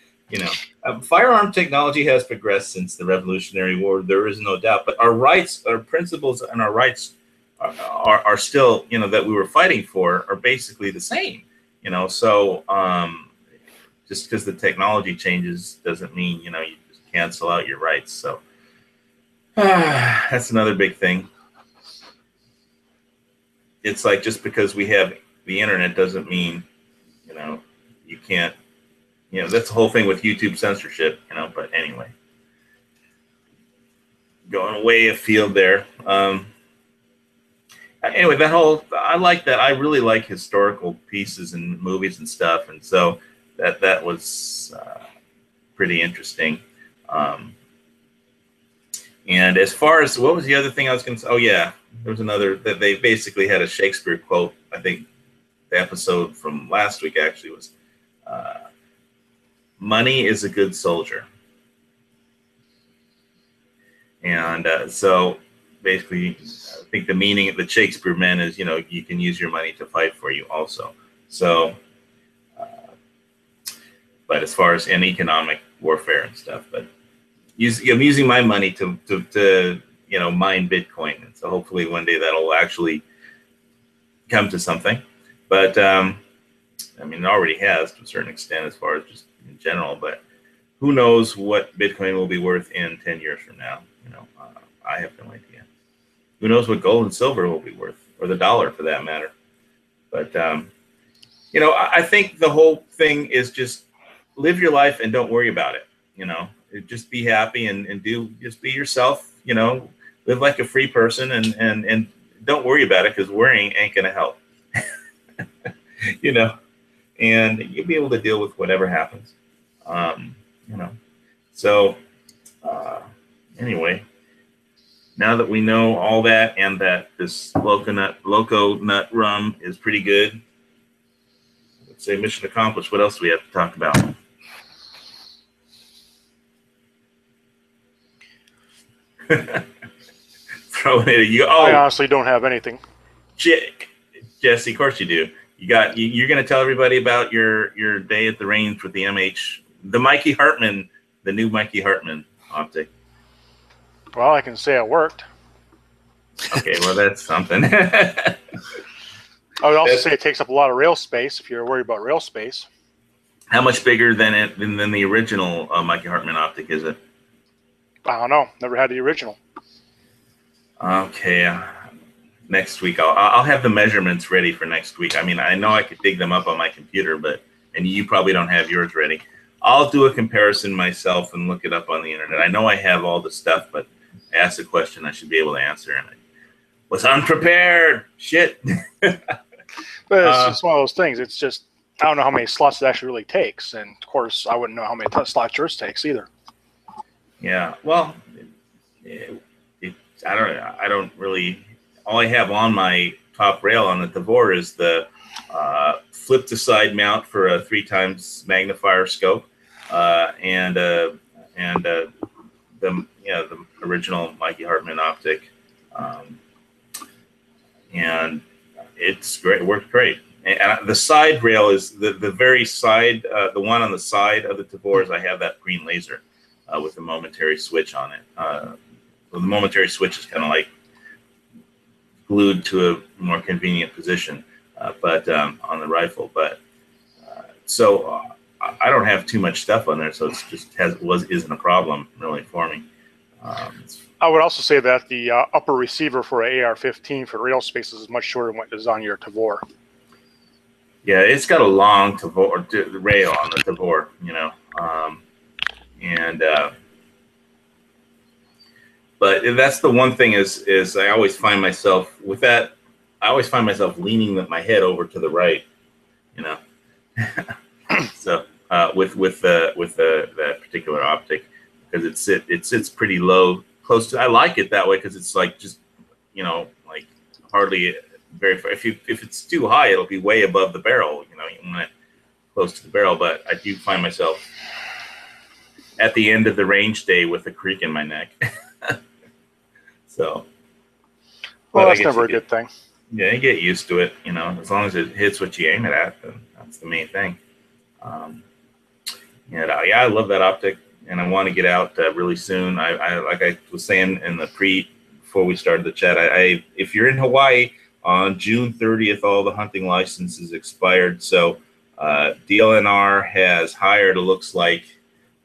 firearm technology has progressed since the Revolutionary War. There is no doubt, but our rights, our principles, and our rights are still, that we were fighting for, are basically the same. So just because the technology changes doesn't mean you just cancel out your rights. So that's another big thing. It's like just because we have the internet doesn't mean you can't. That's the whole thing with YouTube censorship, but anyway, going way afield there. Anyway, I like that. I really like historical pieces and movies and stuff. And so that was pretty interesting. And as far as, what was the other thing I was going to say? Oh yeah, there was another, that they basically had a Shakespeare quote. I think the episode from last week actually was, money is a good soldier. And so basically, I think the meaning that Shakespeare meant is, you can use your money to fight for you also. So, but as far as in economic warfare and stuff, but I'm using my money to mine Bitcoin. And so hopefully one day that'll actually come to something. But it already has to a certain extent as far as just in general, but who knows what Bitcoin will be worth in 10 years from now? I have no idea. Who knows what gold and silver will be worth, or the dollar for that matter. But, I think the whole thing is just live your life and don't worry about it. Just be happy and just be yourself, live like a free person and don't worry about it, because worrying ain't going to help, and you'll be able to deal with whatever happens. So anyway, now that we know all that and that this Loco Nut rum is pretty good, let's say mission accomplished. What else do we have to talk about? Throwing it at you. Oh, I honestly don't have anything. Jesse, of course you do. You're going to tell everybody about your day at the range with the MH, the Mikey Hartman, the new Mikey Hartman optic. Well, I can say it worked. Okay, well that's something. I would also say it takes up a lot of rail space if you're worried about rail space. How much bigger than the original Mikey Hartman optic is it? I don't know. Never had the original. Okay, next week I'll have the measurements ready for next week. I know I could dig them up on my computer, and you probably don't have yours ready. I'll do a comparison myself and look it up on the internet. I know I have all the stuff, but ask a question I should be able to answer, and I was unprepared. Shit. But it's just one of those things. It's just, I don't know how many slots it actually really takes, and of course I wouldn't know how many slots yours takes either. Yeah, well, I don't really. All I have on my top rail on the Tavor is the flip to side mount for a 3x magnifier scope, and the original Mikey Hartman optic, and it's great. It worked great. And the side rail is the very side, the one on the side of the Tavors. I have that green laser with the momentary switch on it. So the momentary switch is kind of like glued to a more convenient position, but on the rifle. But I don't have too much stuff on there, so it's just isn't a problem really for me. I would also say that the upper receiver for an AR-15 for rail spaces is much shorter than what is on your Tavor. Yeah, it's got a long Tavor rail on the Tavor, but that's the one thing is I always find myself with that. I always find myself leaning my head over to the right, So with that particular optic, because it sits pretty low, close to. I like it that way because it's like just like hardly very far. If it's too high, it'll be way above the barrel. You want it close to the barrel. But I do find myself at the end of the range day with a creak in my neck. So, well, that's never a good thing. Yeah, you get used to it. As long as it hits what you aim it at, then that's the main thing. I love that optic, and I want to get out really soon. I like I was saying in the before we started the chat. If you're in Hawaii on June 30th, all the hunting licenses expired. So DLNR has hired. It looks like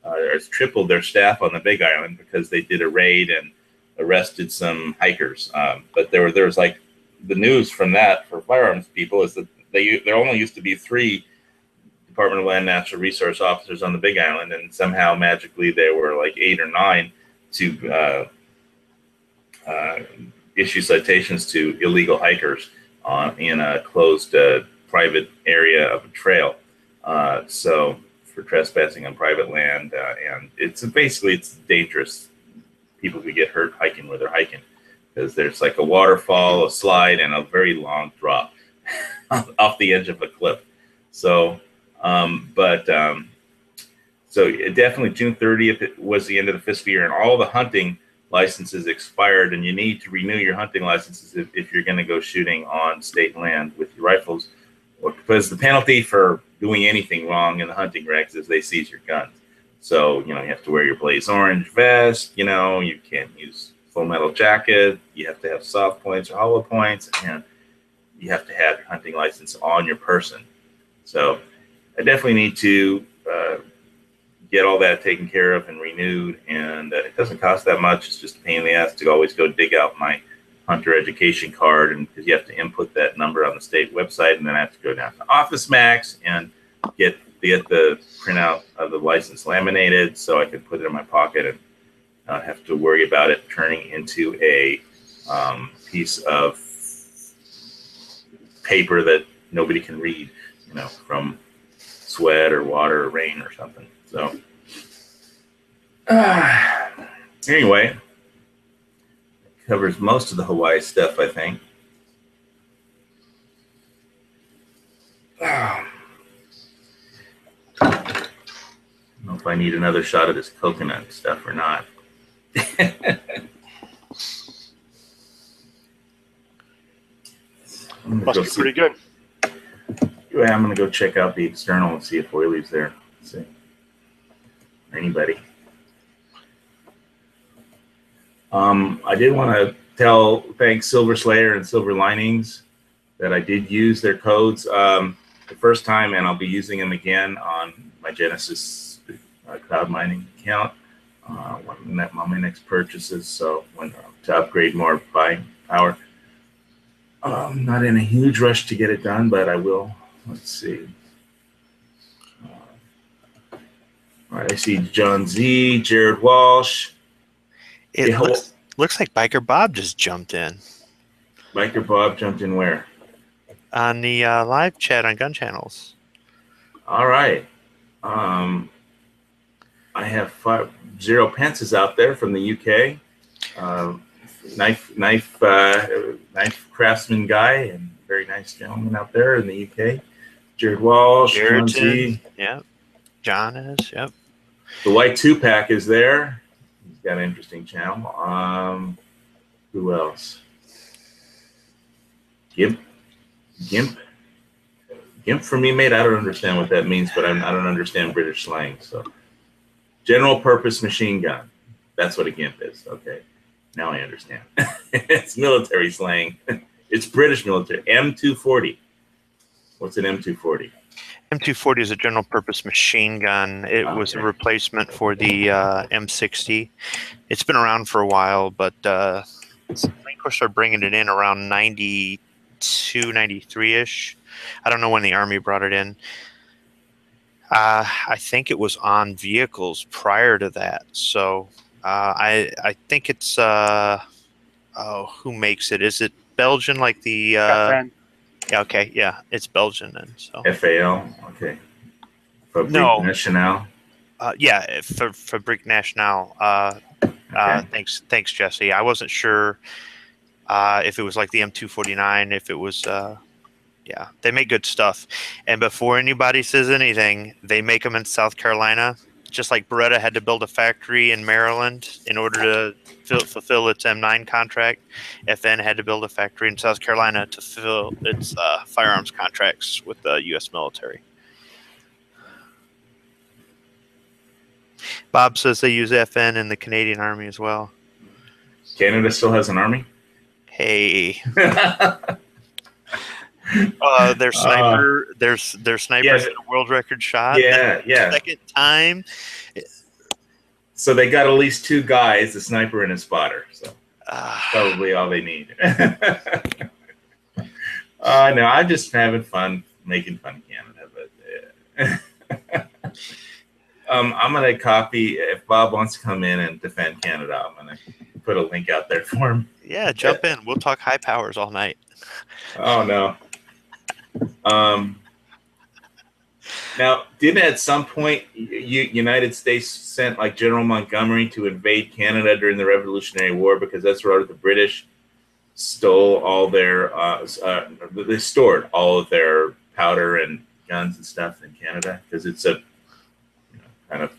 it's tripled their staff on the Big Island because they did a raid and arrested some hikers. But there was like the news from that for firearms people is that there only used to be 3 Department of Land Natural Resource officers on the Big Island, and somehow magically there were like 8 or 9 to issue citations to illegal hikers in a closed private area of a trail. So for trespassing on private land, and it's dangerous. People could get hurt hiking where they're hiking because there's like a waterfall, a slide, and a very long drop off the edge of a cliff. So, so definitely June 30th it was the end of the fiscal year, and all the hunting licenses expired, and you need to renew your hunting licenses if you're going to go shooting on state land with your rifles, because the penalty for doing anything wrong in the hunting regs is they seize your guns. So, you have to wear your blaze orange vest, you can't use full metal jacket, you have to have soft points or hollow points, and you have to have your hunting license on your person. So I definitely need to get all that taken care of and renewed, and it doesn't cost that much. It's just a pain in the ass to always go dig out my hunter education card, and because you have to input that number on the state website, and then I have to go down to Office Max and get the printout of the license laminated so I can put it in my pocket and not have to worry about it turning into a piece of paper that nobody can read, from sweat or water or rain or something. So anyway, covers most of the Hawaii stuff, I think. I don't know if I need another shot of this coconut stuff or not. Must be pretty good. Yeah, I'm going to go check out the external and see if Oiley's there. Let's see. Anybody. I did want to thank Silver Slayer and Silver Linings that I did use their codes the first time, and I'll be using them again on my Genesis cloud mining account on my next purchases. So to upgrade more buying power. I'm not in a huge rush to get it done, but I will. Let's see. All right, I see John Z, Jared Walsh. It looks like Biker Bob just jumped in. Biker Bob jumped in where? On the live chat on Gun Channels. All right. I have 0 Pences out there from the UK. Knife craftsman guy and very nice gentleman out there in the UK. Jared Walsh, John Z. Yep. John is, yep. The White 2-Pack is there. He's got an interesting channel. Who else? Gimp for me, mate. I don't understand what that means, but I don't understand British slang. So, general purpose machine gun. That's what a GIMP is. Okay, now I understand. It's military slang. It's British military. M240. What's an M240? M240 is a general purpose machine gun. It was a replacement for the M60. It's been around for a while, but Marine Corps started bringing it in around 92, 93-ish. I don't know when the Army brought it in. I think it was on vehicles prior to that. So I think it's who makes it? Is it Belgian, like the FN. yeah, okay, yeah, it's Belgian then. So FAL, okay. Fabrique No. Nationale. yeah, for Fabrique Nationale. Okay. Thanks, Jesse. I wasn't sure if it was like the M249, if it was yeah, they make good stuff. And before anybody says anything, they make them in South Carolina. Just like Beretta had to build a factory in Maryland in order to fulfill its M9 contract, FN had to build a factory in South Carolina to fulfill its firearms contracts with the U.S. military. Bob says they use FN in the Canadian Army as well. Canada still has an army? Hey. Their sniper, their sniper Yes. hit a world record shot. Yeah. Second time. So they got at least 2 guys, a sniper and a spotter. So probably all they need. No, I'm just having fun making fun of Canada. But I'm gonna copy. If Bob wants to come in and defend Canada, I'm gonna put a link out there for him. Yeah, jump in. We'll talk high powers all night. Oh no. Now, didn't at some point United States sent like General Montgomery to invade Canada during the Revolutionary War because that's where the British stole all their they stored all of their powder and guns and stuff in Canada because it's a kind of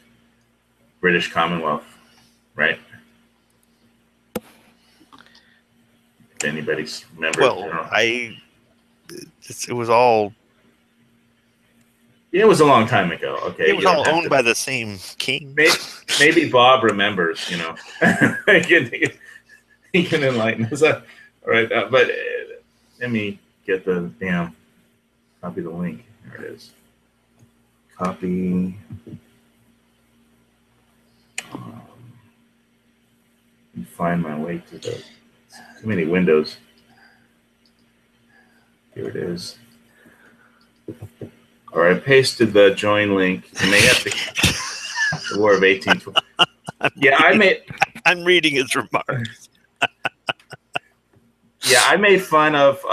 British Commonwealth, right? If anybody's remembers. Well, it was all. Yeah, it was a long time ago. Okay, It was all owned by the same king. Maybe Bob remembers. He can enlighten us. All right, but let me get the damn copy the link. There it is. Copy. Find my way to the too many windows. Here it is. All right, I pasted the join link. You may have to the War of 1812. Yeah, I'm reading his remarks. Yeah, I made fun of.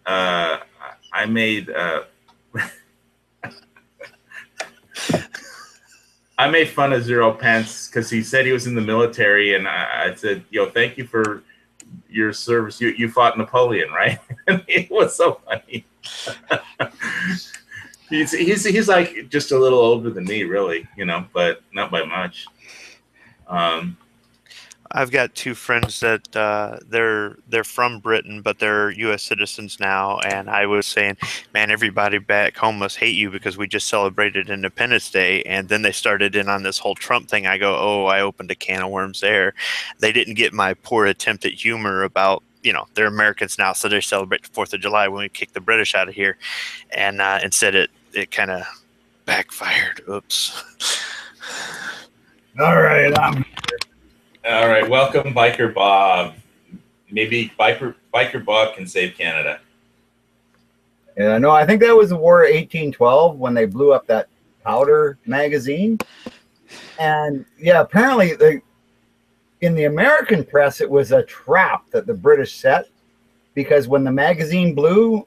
I made. I made fun of Zero Pence because he said he was in the military, and I said, "Yo, thank you for your service. You fought Napoleon, right?" And it was so funny. He's like just a little older than me, really, but not by much. I've got 2 friends that they're from Britain, but they're U.S. citizens now. And I was saying, man, everybody back home must hate you because we just celebrated Independence Day. And then they started in on this whole Trump thing. I go, oh, I opened a can of worms there. They didn't get my poor attempt at humor about, they're Americans now, so they celebrate the 4th of July when we kick the British out of here. And instead it kind of backfired. Oops. All right, All right, welcome, Biker Bob. Maybe Biker Bob can save Canada. Yeah, no, I think that was the War of 1812 when they blew up that powder magazine. And yeah, apparently in the American press, it was a trap that the British set because when the magazine blew,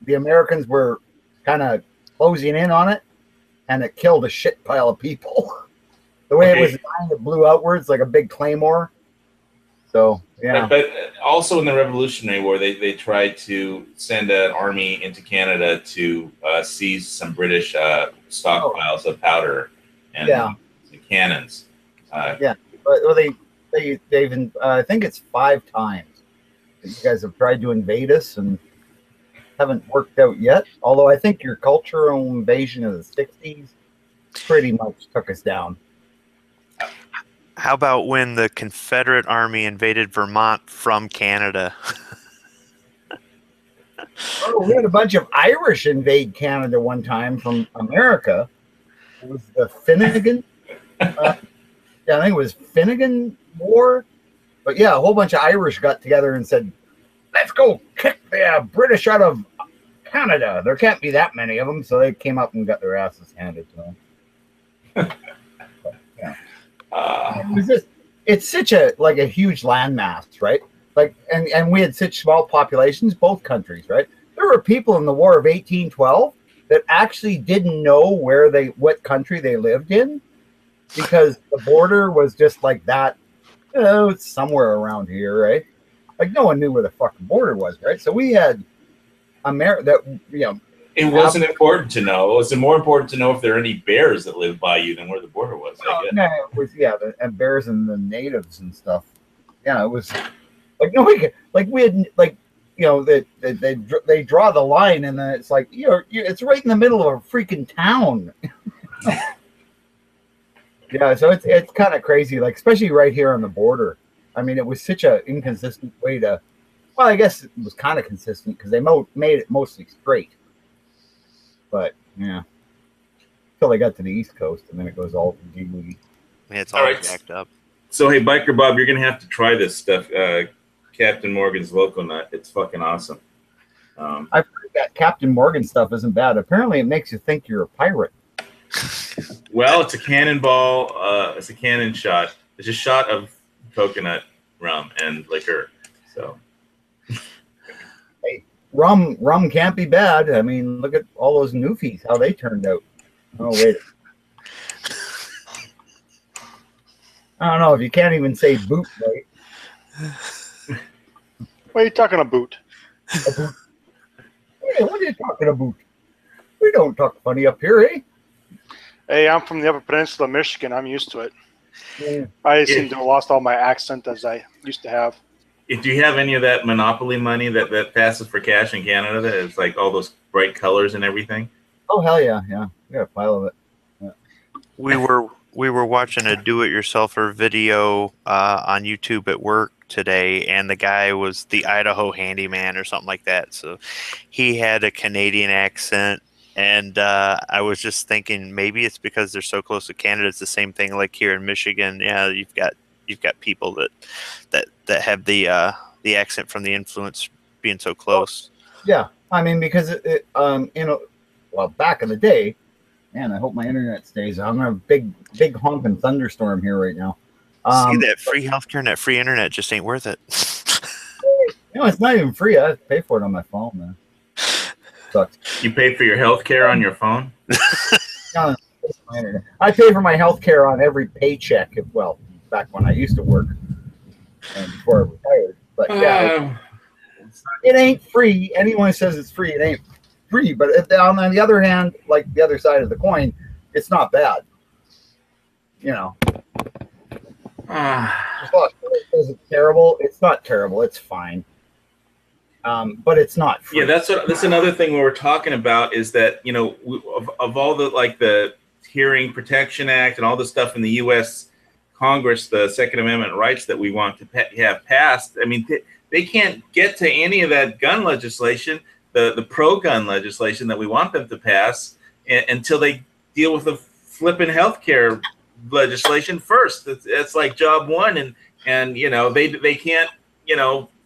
the Americans were kind of closing in on it, and it killed a shit pile of people. The way it was designed, it blew outwards like a big claymore. So, yeah. But also in the Revolutionary War, they tried to send an army into Canada to seize some British stockpiles of powder and cannons. Yeah, but they've I think it's 5 times. You guys have tried to invade us and haven't worked out yet. Although I think your cultural invasion of the 60s pretty much took us down. How about when the Confederate Army invaded Vermont from Canada? Oh, we had a bunch of Irish invade Canada one time from America. It was the Finnegan. Yeah, I think it was Finnegan War. But yeah, a whole bunch of Irish got together and said, "Let's go kick the British out of Canada." There can't be that many of them, so they came up and got their asses handed to them. But, yeah. It was just, it's such a huge landmass, right? Like, and we had such small populations, both countries, right? There were people in the War of 1812 that actually didn't know what country they lived in, because the border was just like that. It's somewhere around here, right? Like, no one knew where the fucking border was, right? So we had it wasn't important to know. It was more important to know if there are any bears that live by you than where the border was. No, it was and bears and the natives and stuff. Yeah, it was like we had they draw the line, and then it's like it's right in the middle of a freaking town. Yeah, so it's kind of crazy, like especially right here on the border. I mean, it was such an inconsistent way to. Well, I guess it was kind of consistent because they made it mostly straight. But yeah, until they got to the East Coast, and then it goes all giggly. It's all jacked up. So hey, Biker Bob, you're gonna have to try this stuff. Captain Morgan's Loco Nut. It's fucking awesome. I've heard that Captain Morgan stuff isn't bad. Apparently, it makes you think you're a pirate. Well, it's a cannonball. It's a cannon shot. It's a shot of coconut rum and liquor. So, hey, rum can't be bad. I mean, look at all those Newfies, how they turned out. Oh wait, I don't know if you can't even say boot right. What are you talking about? A boot. Hey, what are you talking about? We don't talk funny up here, eh? Hey, I'm from the Upper Peninsula of Michigan. I'm used to it. Yeah. I seem to have lost all my accent as I used to have. Do you have any of that Monopoly money that passes for cash in Canada? That is like all those bright colors and everything. Oh hell yeah, yeah. We got a pile of it. Yeah. We were watching a do-it-yourselfer video on YouTube at work today, and the guy was the Idaho handyman or something like that. So he had a Canadian accent. And I was just thinking maybe it's because they're so close to Canada. It's the same thing like here in Michigan. Yeah, you've got people that have the accent from the influence being so close. Yeah, I mean because back in the day, man. I hope my internet stays. I'm gonna have a big honking thunderstorm here right now. See, that free healthcare and that free internet just ain't worth it. It's not even free. I have to pay for it on my phone, man. Sucks. You pay for your health care on your phone? No, I pay for my health care on every paycheck. Well, back when I used to work and before I retired. But yeah, it ain't free. Anyone who says it's free, it ain't free. But on the other hand, like the other side of the coin, it's not bad. Is it terrible? It's not terrible. It's fine. But it's not free. Yeah, that's another thing we were talking about is that of all the Hearing Protection Act and all the stuff in the U.S. Congress, the Second Amendment rights that we want to have passed. I mean, they can't get to any of that gun legislation, the pro-gun legislation that we want them to pass until they deal with the flipping healthcare legislation first. It's like job one, and they can't.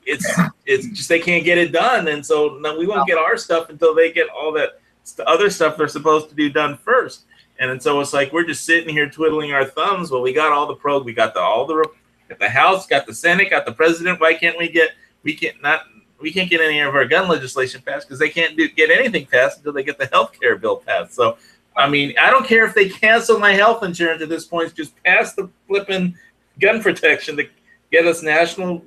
It's just they can't get it done, and so we won't get our stuff until they get all that other stuff they're supposed to do done first. And so it's like we're just sitting here twiddling our thumbs. Well, we got all the we got the House, got the Senate, got the president. Why can't we can't get any of our gun legislation passed because they can't get anything passed until they get the health care bill passed. So I mean, I don't care if they cancel my health insurance at this point. Just pass the flipping gun protection to get us national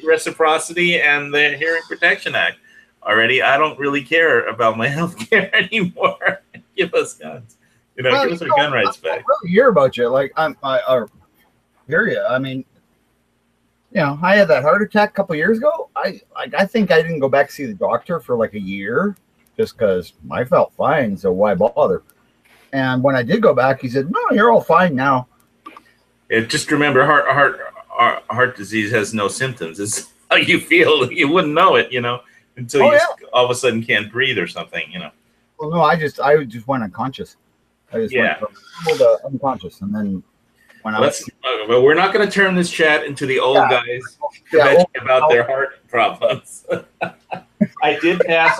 reciprocity and the Hearing Protection Act. Already, I don't really care about my health care anymore. Give us guns. Give us our gun rights back. I really hear about you. Like, I hear you. I mean, I had that heart attack a couple years ago. I think I didn't go back to see the doctor for like a year just because I felt fine. So why bother? And when I did go back, he said, "No, you're all fine now." Just remember, heart disease has no symptoms. It's how you feel. You wouldn't know it, until you all of a sudden can't breathe or something, you know. Well, no, I just went unconscious. I just went from unconscious, and then when but we're not going to turn this chat into the old guys bitching about their heart problems. I did pass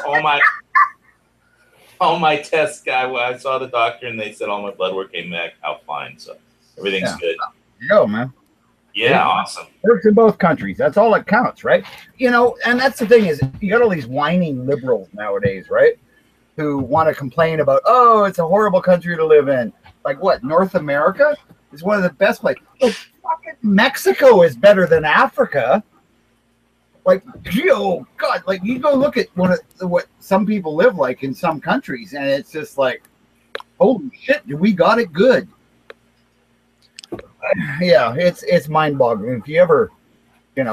all my tests, guy. When I saw the doctor, and they said all my blood work came back out fine, so everything's good. There you go, man. Yeah, awesome. Works in both countries. That's all that counts, right? You know, and that's the thing is, you got all these whining liberals nowadays, right? Who want to complain about, oh, it's a horrible country to live in. Like what? North America is one of the best places. Look, fucking Mexico is better than Africa. Like, oh God, like you go look at what some people live like in some countries, and it's just like, holy shit, we got it good. Yeah, it's mind-boggling. If you ever,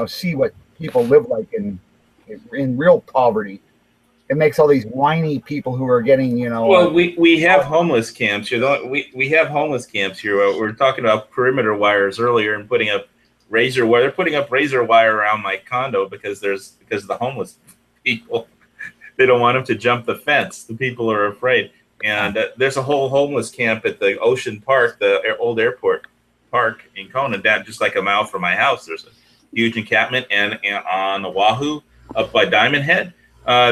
see what people live like in real poverty, it makes all these whiny people who are getting, Well, we have homeless camps here. We have homeless camps here. We're talking about perimeter wires earlier and putting up razor wire. They're putting up razor wire around my condo because of the homeless people. They don't want them to jump the fence. The people are afraid. And there's a whole homeless camp at the Ocean Park, the old airport park in Kona, down just like a mile from my house. There's a huge encampment, and on Oahu, up by Diamond Head,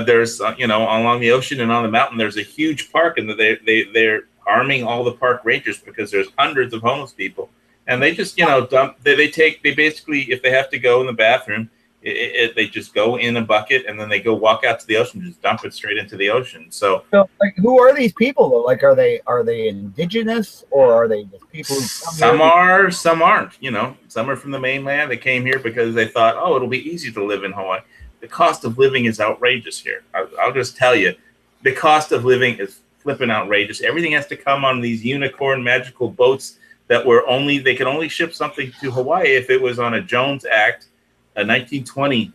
there's along the ocean and on the mountain, there's a huge park, and they're arming all the park rangers because there's hundreds of homeless people, and they just dump. They basically, if they have to go in the bathroom, they just go in a bucket, and then they go walk out to the ocean, just dump it straight into the ocean. So like, who are these people though? Like, are they indigenous, or are they just people who some are, some aren't? Some are from the mainland. They came here because they thought, oh, it'll be easy to live in Hawaii. The cost of living is outrageous here. I'll just tell you, the cost of living is flipping outrageous. Everything has to come on these unicorn magical boats that they could only ship something to Hawaii if it was on a Jones Act, a 1920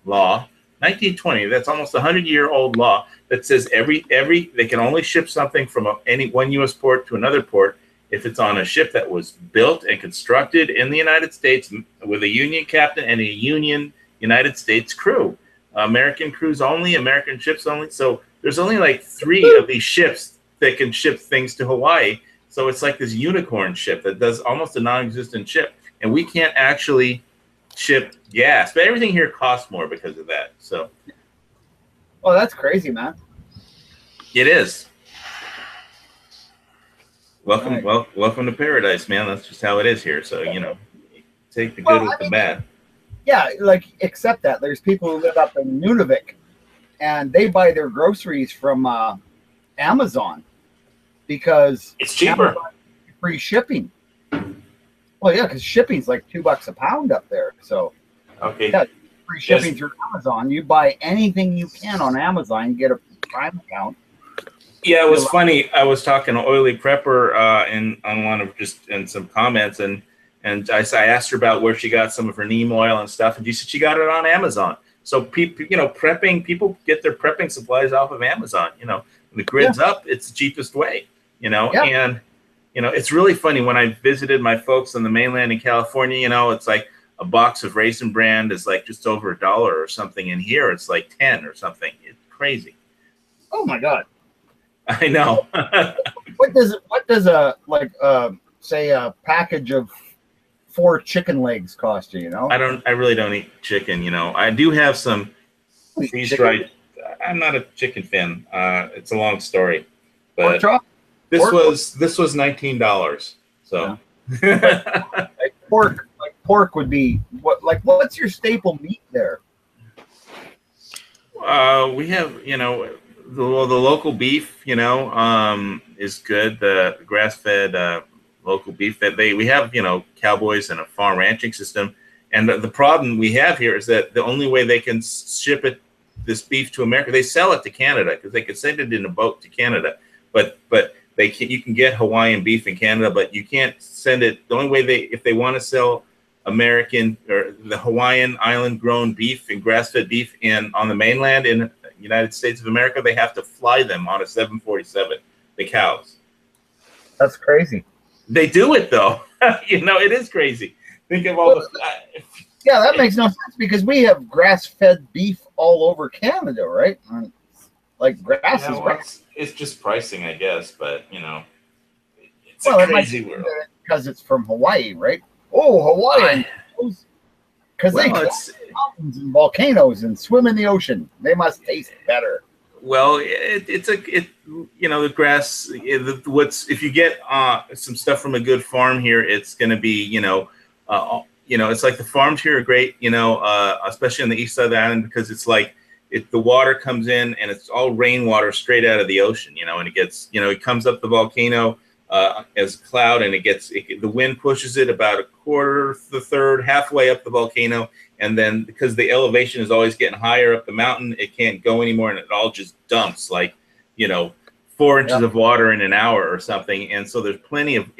law. 1920, that's almost a 100-year-old law that says they can only ship something from any one U.S. port to another port if it's on a ship that was built and constructed in the United States with a union captain and a union United States crew. American crews only, American ships only. So there's only like 3 of these ships that can ship things to Hawaii. So it's like this unicorn ship that does almost a non-existent ship. And we can't actually ship gas, but everything here costs more because of that. So, oh, that's crazy, man. It is. Welcome to paradise, man. That's just how it is here. So take the good with the bad. Yeah, like, except that there's people who live up in Nunavik, and they buy their groceries from Amazon because it's cheaper. Free shipping. Well, yeah, because shipping's like $2 a pound up there. So, okay, yeah, free shipping through Amazon. You buy anything you can on Amazon, you get a Prime account. Yeah, it was funny. I was talking to Oily Prepper on one of in some comments, and I asked her about where she got some of her neem oil and stuff, and she said she got it on Amazon. So people get their prepping supplies off of Amazon. When the grid's up, it's the cheapest way. And it's really funny when I visited my folks on the mainland in California. It's like a box of Raisin Bran is like just over $1 or something, and here it's like 10 or something. It's crazy. Oh my God. I know. What does say a package of 4 chicken legs cost you? I really don't eat chicken. I do have some freeze-dried. I'm not a chicken fan. It's a long story, but this was $19. So pork would be what's your staple meat there? We have the local beef is good. The grass-fed local beef that we have cowboys and a farm ranching system, and the problem we have here is that the only way they can ship this beef to America, they sell it to Canada because they could send it in a boat to Canada, but you can get Hawaiian beef in Canada, but you can't send it. The only way if they want to sell American or the Hawaiian island grown beef and grass-fed beef on the mainland in the United States of America, they have to fly them on a 747, the cows. That's crazy. They do it though. It is crazy. Think of all Yeah, that makes no sense because we have grass-fed beef all over Canada, right? Like grass Yeah, is well, it's just pricing, I guess, but it's well, a it might crazy be world. because it's from Hawaii, right? Oh, Hawaii, because they Well, climb mountains and volcanoes and swim in the ocean. They must taste better. Well, the grass. What's if you get some stuff from a good farm here, it's going to be it's like the farms here are great, especially on the east side of the island because it's like the water comes in and it's all rainwater straight out of the ocean, and it gets it comes up the volcano as a cloud and the wind pushes it about a quarter, the third, halfway up the volcano. And then because the elevation is always getting higher up the mountain, it can't go anymore. And it all just dumps 4 inches of water in an hour or something. And so there's plenty of,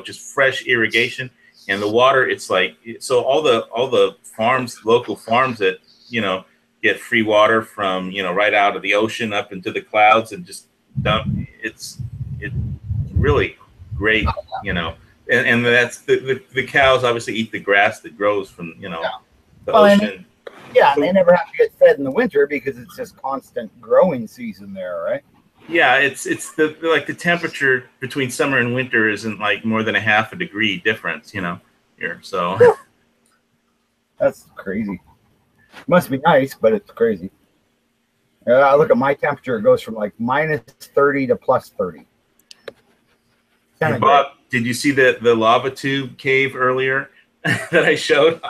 just fresh irrigation and the water. It's like, so all the farms, local farms that, get free water from, right out of the ocean up into the clouds and just dump. It's really great, and that's the cows obviously eat the grass that grows from, the ocean. And they never have to get fed in the winter because it's just constant growing season there, right? Yeah, it's the temperature between summer and winter isn't like more than a half a degree difference, here. So that's crazy. Must be nice, but it's crazy. I look at my temperature; it goes from like minus 30 to plus 30. Hey, Bob, did you see the lava tube cave earlier that I showed?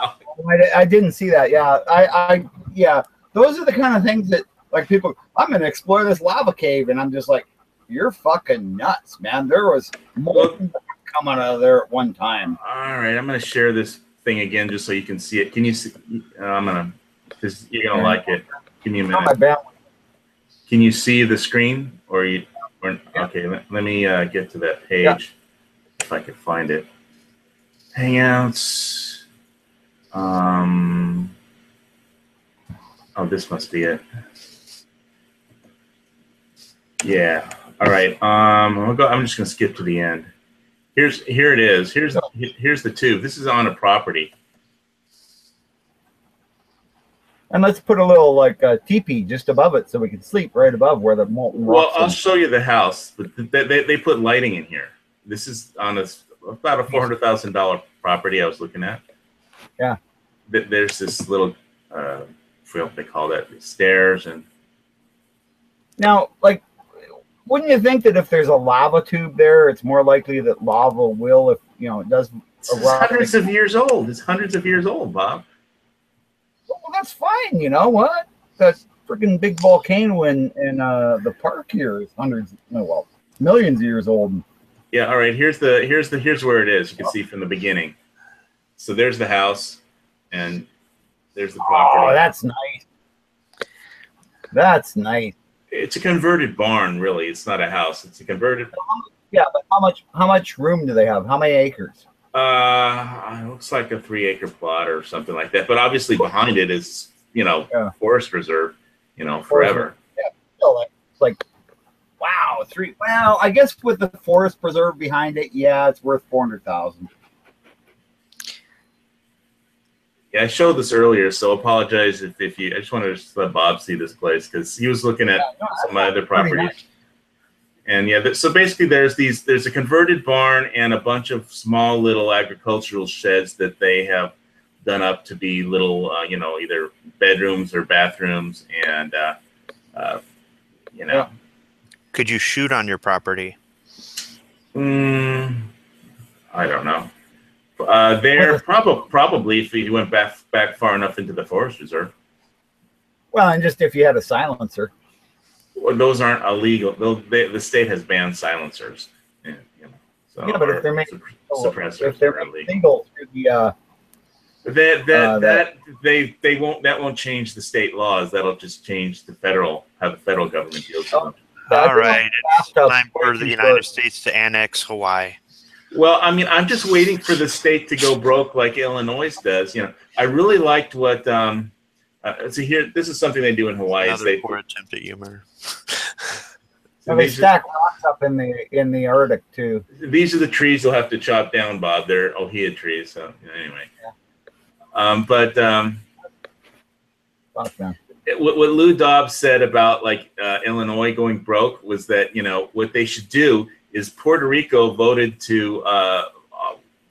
I didn't see that. Yeah, those are the kind of things that like people. I'm going to explore this lava cave, and I'm just like, you're fucking nuts, man. There was molten coming out of there at one time. All right, I'm going to share this thing again just so you can see it. Can you see? I'm gonna, because you're gonna like it. Give me a minute. Can you see the screen, okay? Let me get to that page if I can find it. Hangouts. Oh, this must be it. Yeah. All right. I'm just gonna skip to the end. Here it is. Here's the tube. This is on a property. And let's put a little like teepee just above it so we can sleep right above where the molten rocks. Well, I'll show you the house. But they put lighting in here. This is on about a $400,000 property I was looking at. Yeah. There's this little, I forget what they call that, stairs and. Now, like, wouldn't you think that if there's a lava tube there, it's more likely that lava will, if it does. It's hundreds of years old. It's hundreds of years old, Bob. Well, that's fine. You know what? That freaking big volcano in the park here is millions of years old. Yeah. All right. Here's where it is. You can see from the beginning. So there's the house, and there's the property. Oh, that's nice. That's nice. It's a converted barn, really. It's not a house. It's a converted. Yeah, but how much room do they have? How many acres? It looks like a 3-acre plot or something like that. But obviously behind it is, forest reserve, forever. Yeah, still, it's like, wow, Well, I guess with the forest preserve behind it, yeah, it's worth $400,000. Yeah, I showed this earlier, so apologize if you. I just wanted to let Bob see this place because he was looking at some of my other properties. Nice. And yeah, so basically there's a converted barn and a bunch of small little agricultural sheds that they have done up to be little, either bedrooms or bathrooms. And, Could you shoot on your property? I don't know. There probably if you went back far enough into the forest reserve. Well, and just if you had a silencer. Well, those aren't illegal. The state has banned silencers. So, yeah, but if they're making suppressors, they're illegal through the that won't change the state laws. That'll just change how the federal government deals with them. All right, it's time for the United States to annex Hawaii. Well, I mean, I'm just waiting for the state to go broke like Illinois does. I really liked what. So here, this is something they do in Hawaii. Another poor attempt at humor. They stack rocks up in the Arctic too. These are the trees you'll have to chop down, Bob. They're ohia trees. So anyway, Fuck, man. What Lou Dobbs said about like Illinois going broke was that, you know, what they should do is Puerto Rico voted to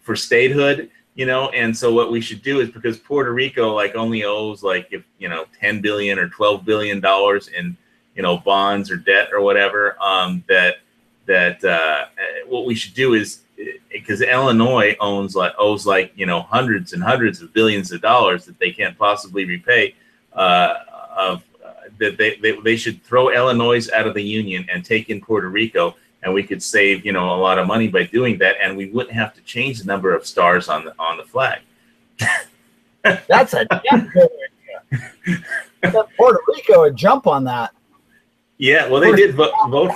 for statehood, you know, and so what we should do is, because Puerto Rico like only owes like, if you know, 10 billion or 12 billion dollars in, you know, bonds or debt or whatever, what we should do is, because Illinois owes like, you know, hundreds and hundreds of billions of dollars that they can't possibly repay, that they should throw Illinois out of the union and take in Puerto Rico, and we could save, you know, a lot of money by doing that, and we wouldn't have to change the number of stars on the flag. That's a damn good idea. Puerto Rico would jump on that. Yeah, well, they did vote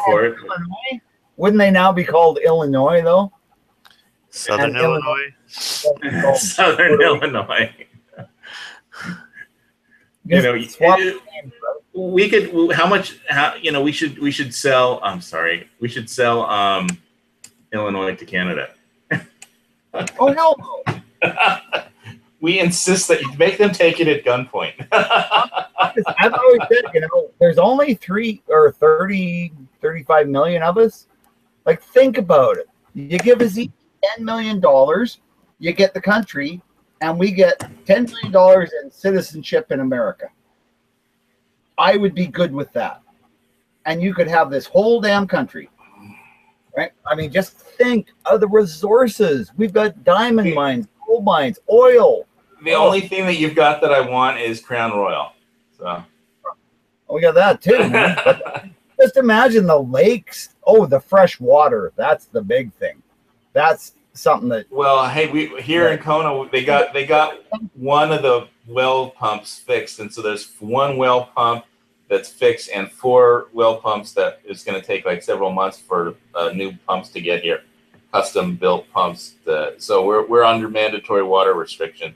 for it. Illinois? Wouldn't they now be called Illinois, though? Southern Illinois. Southern Illinois. You know, we could. You know, we should sell. I'm sorry. We should sell Illinois to Canada. Oh no! We insist that you make them take it at gunpoint. I've always said, you know, there's only 35 million of us. Like, think about it. You give us each $10 million, you get the country, and we get $10 million in citizenship in America. I would be good with that. And you could have this whole damn country. Right? I mean, just think of the resources. We've got diamond mines, gold mines, oil. The only thing that you've got that I want is Crown Royal. So we got that too, man. But just imagine the lakes. Oh, the fresh water. That's the big thing. That's something that. Well, hey, we here in Kona, they got one of the well pumps fixed, and so there's one well pump that's fixed and 4 well pumps that is going to take like several months for new pumps to get here, custom built pumps. So we're under mandatory water restriction.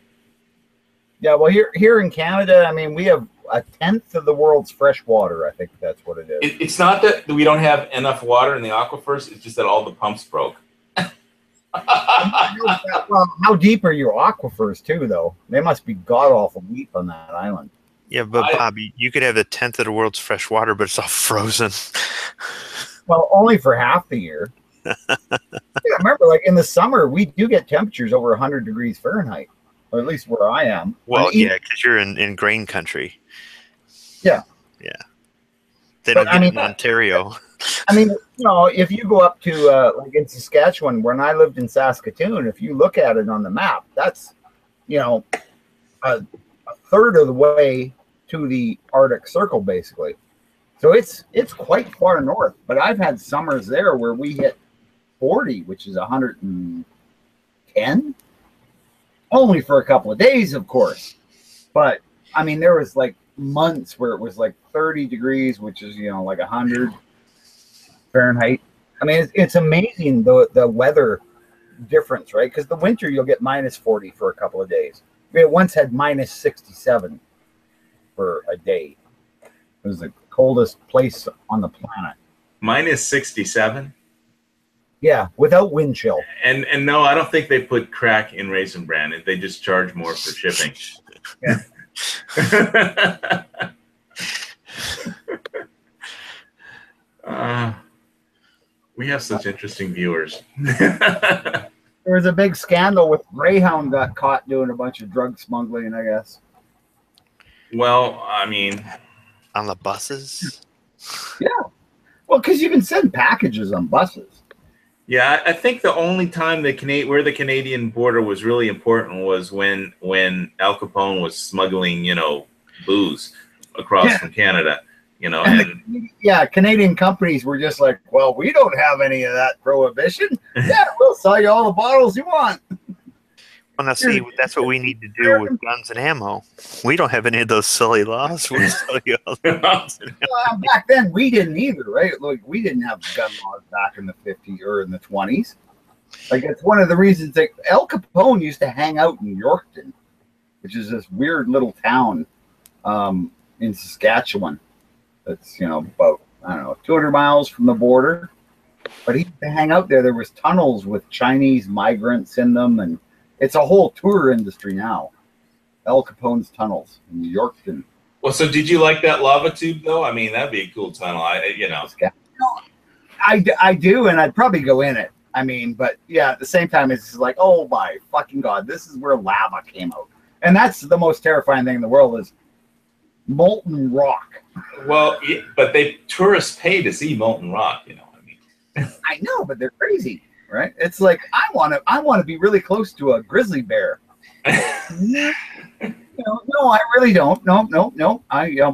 Yeah, well, here in Canada, I mean, we have 1/10 of the world's fresh water. I think that's what it is. It's not that we don't have enough water in the aquifers. It's just that all the pumps broke. Well, how deep are your aquifers, too, though? They must be god-awful deep on that island. Yeah, but Bobby, you could have 1/10 of the world's fresh water, but it's all frozen. Well, only for half the year. Yeah, remember, like in the summer, we do get temperatures over 100 degrees Fahrenheit. Or at least where I am. Well, yeah, because you're in grain country. Yeah. Yeah. They don't get it in Ontario. I mean, you know, if you go up to, like in Saskatchewan, when I lived in Saskatoon, if you look at it on the map, that's, you know, a third of the way to the Arctic Circle, basically. So it's quite far north. But I've had summers there where we hit 40, which is 110. Only for a couple of days, of course. But, I mean, there was like months where it was like 30 degrees, which is, you know, like 100 Fahrenheit. I mean, it's amazing the weather difference, right? Because the winter, you'll get -40 for a couple of days. We once had -67 for a day. It was the coldest place on the planet. -67? Yeah, without wind chill. And no, I don't think they put crack in Raisin Bran. They just charge more for shipping. Yeah. We have such interesting viewers. There was a big scandal with Greyhound got caught doing a bunch of drug smuggling, I guess. Well, I mean, on the buses? Yeah. Well, because you can send packages on buses. Yeah, I think the only time where the Canadian border was really important was when Al Capone was smuggling, you know, booze across from Canada, you know. And Canadian companies were just like, well, we don't have any of that prohibition. Yeah, we'll sell you all the bottles you want. Well, now see, that's what we need to do with guns and ammo. We don't have any of those silly laws. We'll sell you all the guns and ammo. Well, back then, we didn't either, right? Like, we didn't have gun laws back in the 50s or in the 20s. Like, it's one of the reasons that Al Capone used to hang out in Yorkton, which is this weird little town in Saskatchewan. That's, you know, about, I don't know, 200 miles from the border. But he used to hang out there. There was tunnels with Chinese migrants in them, and it's a whole tour industry now. Al Capone's tunnels in Yorkton. Well, so did you like that lava tube though? I mean, that'd be a cool tunnel. I do, and I'd probably go in it. I mean, but yeah, at the same time, it's just like, oh my fucking God, this is where lava came out. And that's the most terrifying thing in the world is molten rock. Well, but tourists pay to see molten rock, I mean. I know, but they're crazy, right? It's like, I want to be really close to a grizzly bear. No, I really don't. No.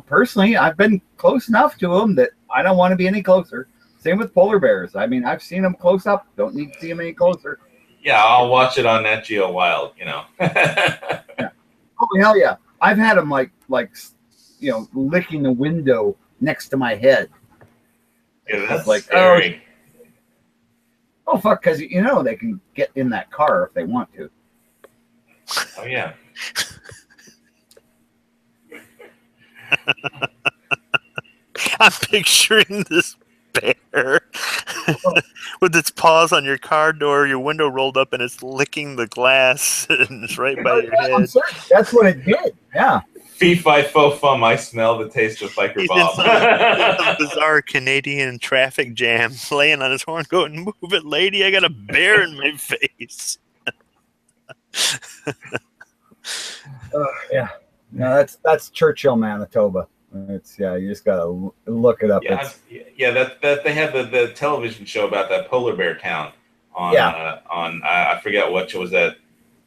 Personally, I've been close enough to them that I don't want to be any closer. Same with polar bears. I mean, I've seen them close up. Don't need to see them any closer. Yeah, I'll watch it on Nat Geo Wild, Yeah. Oh, hell yeah. I've had them like, licking the window next to my head. Yeah, that's like, scary. Oh, fuck, because, they can get in that car if they want to. Oh, yeah. I'm picturing this bear with its paws on your car door, your window rolled up, and it's licking the glass, and it's right by your head. That's what it did. Yeah. Fee fi fo fum. I smell the taste of Biker Bob. Some bizarre Canadian traffic jam, laying on his horn, going, "Move it, lady! I got a bear in my face." Yeah. No, that's Churchill, Manitoba. You just gotta look it up. That they had the television show about that polar bear town on I forget what was that,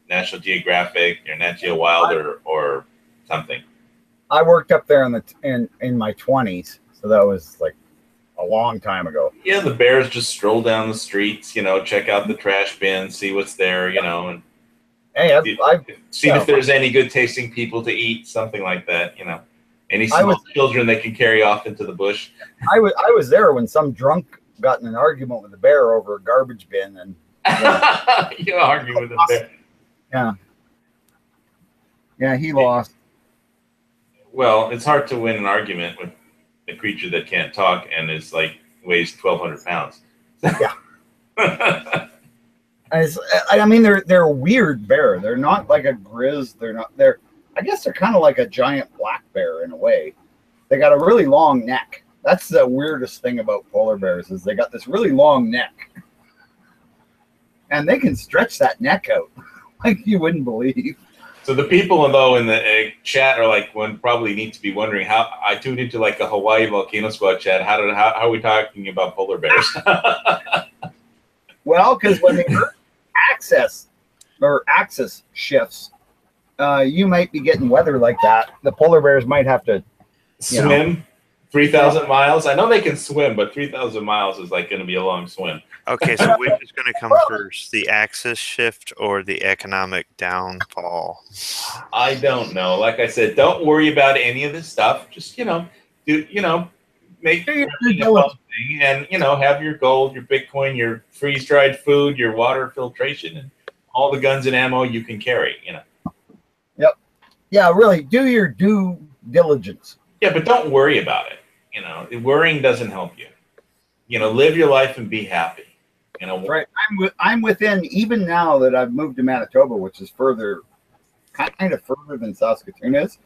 National Geographic or Nat Geo Wild or something. I worked up there in my 20s, so that was like a long time ago. Yeah, the bears just stroll down the streets, check out the trash bin, see what's there, and hey, see if there's any good tasting people to eat, something like that, Any small children they can carry off into the bush. I was there when some drunk got in an argument with a bear over a garbage bin, and you argue with a bear. Yeah, he lost. Well, it's hard to win an argument with a creature that can't talk and is weighs 1,200 pounds. Yeah. I mean, they're a weird bear. They're not like a grizz. I guess they're kind of like a giant black bear in a way. They got a really long neck. That's the weirdest thing about polar bears is they got this really long neck. And they can stretch that neck out like you wouldn't believe. So the people, though, in the chat are probably need to be wondering how I tuned into a Hawaii Volcano Squad chat. How are we talking about polar bears? Well, because when the Earth axis shifts, you might be getting weather like that. The polar bears might have to swim 3,000 miles. I know they can swim, but 3,000 miles is going to be a long swim. Okay, so which is going to come first, the axis shift or the economic downfall? I don't know. Like I said, don't worry about any of this stuff. Just make your thing and have your gold, your Bitcoin, your freeze-dried food, your water filtration, and all the guns and ammo you can carry. Yep. Yeah, really, do your due diligence. Yeah, but don't worry about it. Worrying doesn't help you. Live your life and be happy. Right. I'm within, even now that I've moved to Manitoba, which is kind of further than Saskatoon is.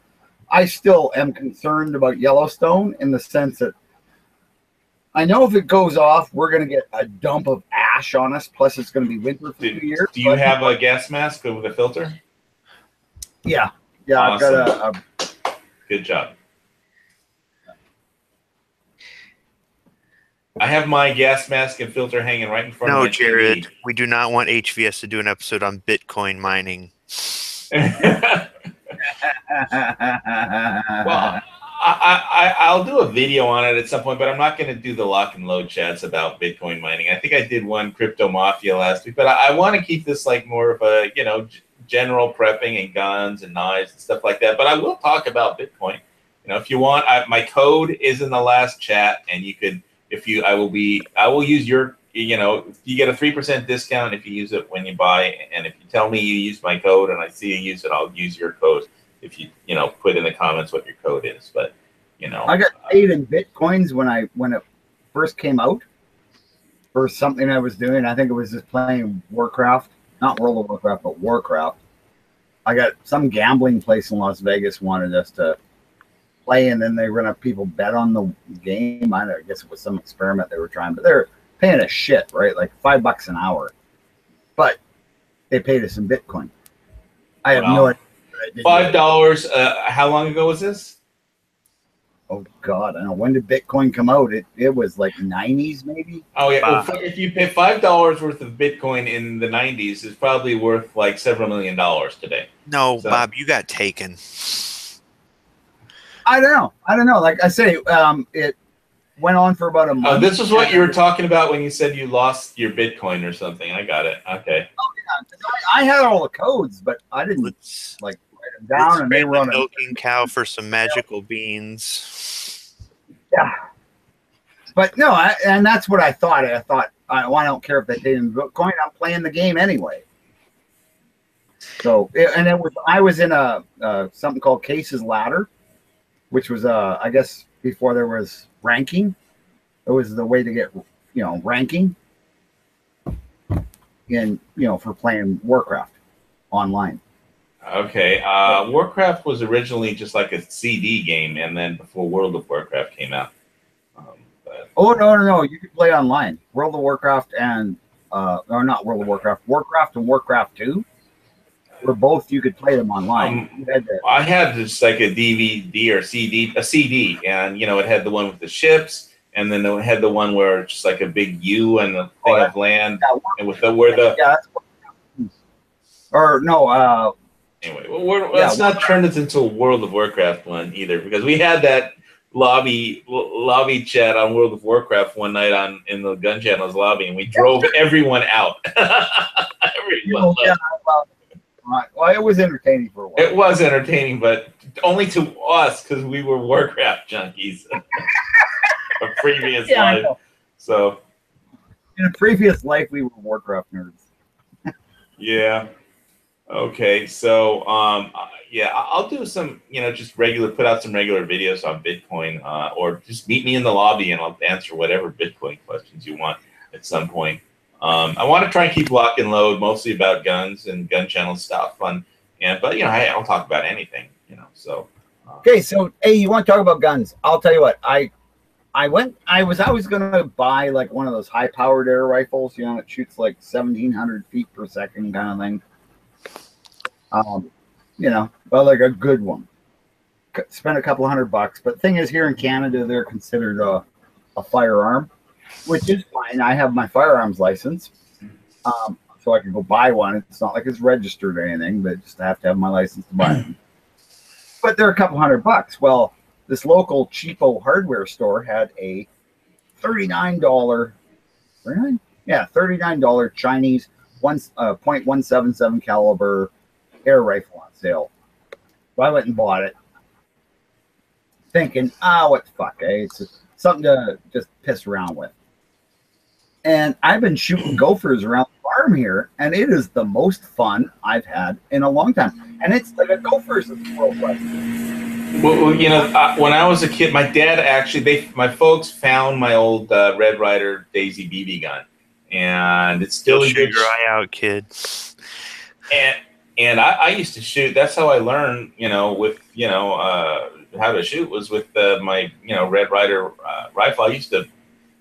I still am concerned about Yellowstone in the sense that I know if it goes off, we're going to get a dump of ash on us. Plus, it's going to be winter for 2 years. Do you have a gas mask with a filter? Yeah. Awesome. I've got a good job. I have my gas mask and filter hanging right in front of me. No, Jared, we do not want HVS to do an episode on Bitcoin mining. Well, I'll do a video on it at some point, but I'm not going to do the lock and load chats about Bitcoin mining. I think I did one Crypto Mafia last week, but I want to keep this more of a, general prepping and guns and knives and stuff like that. But I will talk about Bitcoin. If you want, my code is in the last chat, and you could. I will use your, you get a 3% discount if you use it when you buy. And if you tell me you use my code and I see you use it, I'll use your code. If you, put in the comments what your code is. But, I got paid in Bitcoins when it first came out for something I was doing. I think it was just playing Warcraft, not World of Warcraft, but Warcraft. I got some gambling place in Las Vegas wanted us to play, and then they were gonna have people bet on the game. I guess it was some experiment they were trying, but they're paying us shit, right? Like $5 an hour, but they paid us in Bitcoin. I have no idea. $5. How long ago was this? Oh God, I don't know. When did Bitcoin come out? It was like 90s maybe. Oh yeah. Well, if you pay $5 worth of Bitcoin in the 90s, it's probably worth like several $million today. No, So- Bob, you got taken. I don't know. Like I say, it went on for about a month. Oh, this is what you were talking about when you said you lost your Bitcoin or something. I got it. Okay. I had all the codes, but I didn't Let's like write them down, and they trade were on the a milking cow for some magical beans. yeah. But no, and that's what I thought. I thought, well, I don't care if they paid in Bitcoin. I'm playing the game anyway. So, I was in a something called Case's Ladder, which was I guess before there was ranking. It was the way to get ranking in for playing Warcraft online. Okay. Warcraft was originally just like a CD game, and then before World of Warcraft came out. Oh no! You could play online. World of Warcraft and or not World of Warcraft. Warcraft and Warcraft 2 were both. You could play them online. You had to, I had just like a DVD or a CD, and it had the one with the ships, and then it had the one where it's just like a big U and a thing of land, and with or no. Anyway, let's not turn this into a World of Warcraft one either, because we had that lobby chat on World of Warcraft one night in the Gun Channel's lobby, and we drove everyone out. Everyone left. Well, it was entertaining for a while. It was entertaining, but only to us because we were Warcraft junkies. A previous life. So in a previous life, we were Warcraft nerds. Yeah. Okay. So yeah, I'll do some just put out some regular videos on Bitcoin, or just meet me in the lobby and I'll answer whatever Bitcoin questions you want at some point. I want to try and keep lock and load mostly about guns and Gun Channel stuff, but I'll talk about anything. So. Okay, so hey, you want to talk about guns? I'll tell you what. I was always gonna buy like one of those high-powered air rifles. It shoots like 1,700 feet per second kind of thing. But like a good one. Spent a couple $100, but the thing is, here in Canada, they're considered a firearm, which is fine. I have my firearms license, so I can go buy one. It's not like it's registered or anything, but just have to have my license to buy them. But they're a couple $100. Well, this local cheapo hardware store had a $39, $39 Chinese .177 caliber air rifle on sale. So I went and bought it, thinking, what the fuck, eh? It's something to just piss around with. And I've been shooting gophers around the farm here, and it is the most fun I've had in a long time. And it's like a gopher's world west. Well, when I was a kid, my dad my folks found my old Red Ryder Daisy BB gun, and it's still in Shoot good your eye out, kid. And I used to shoot. That's how I learned, how to shoot was with my, Red Ryder rifle. When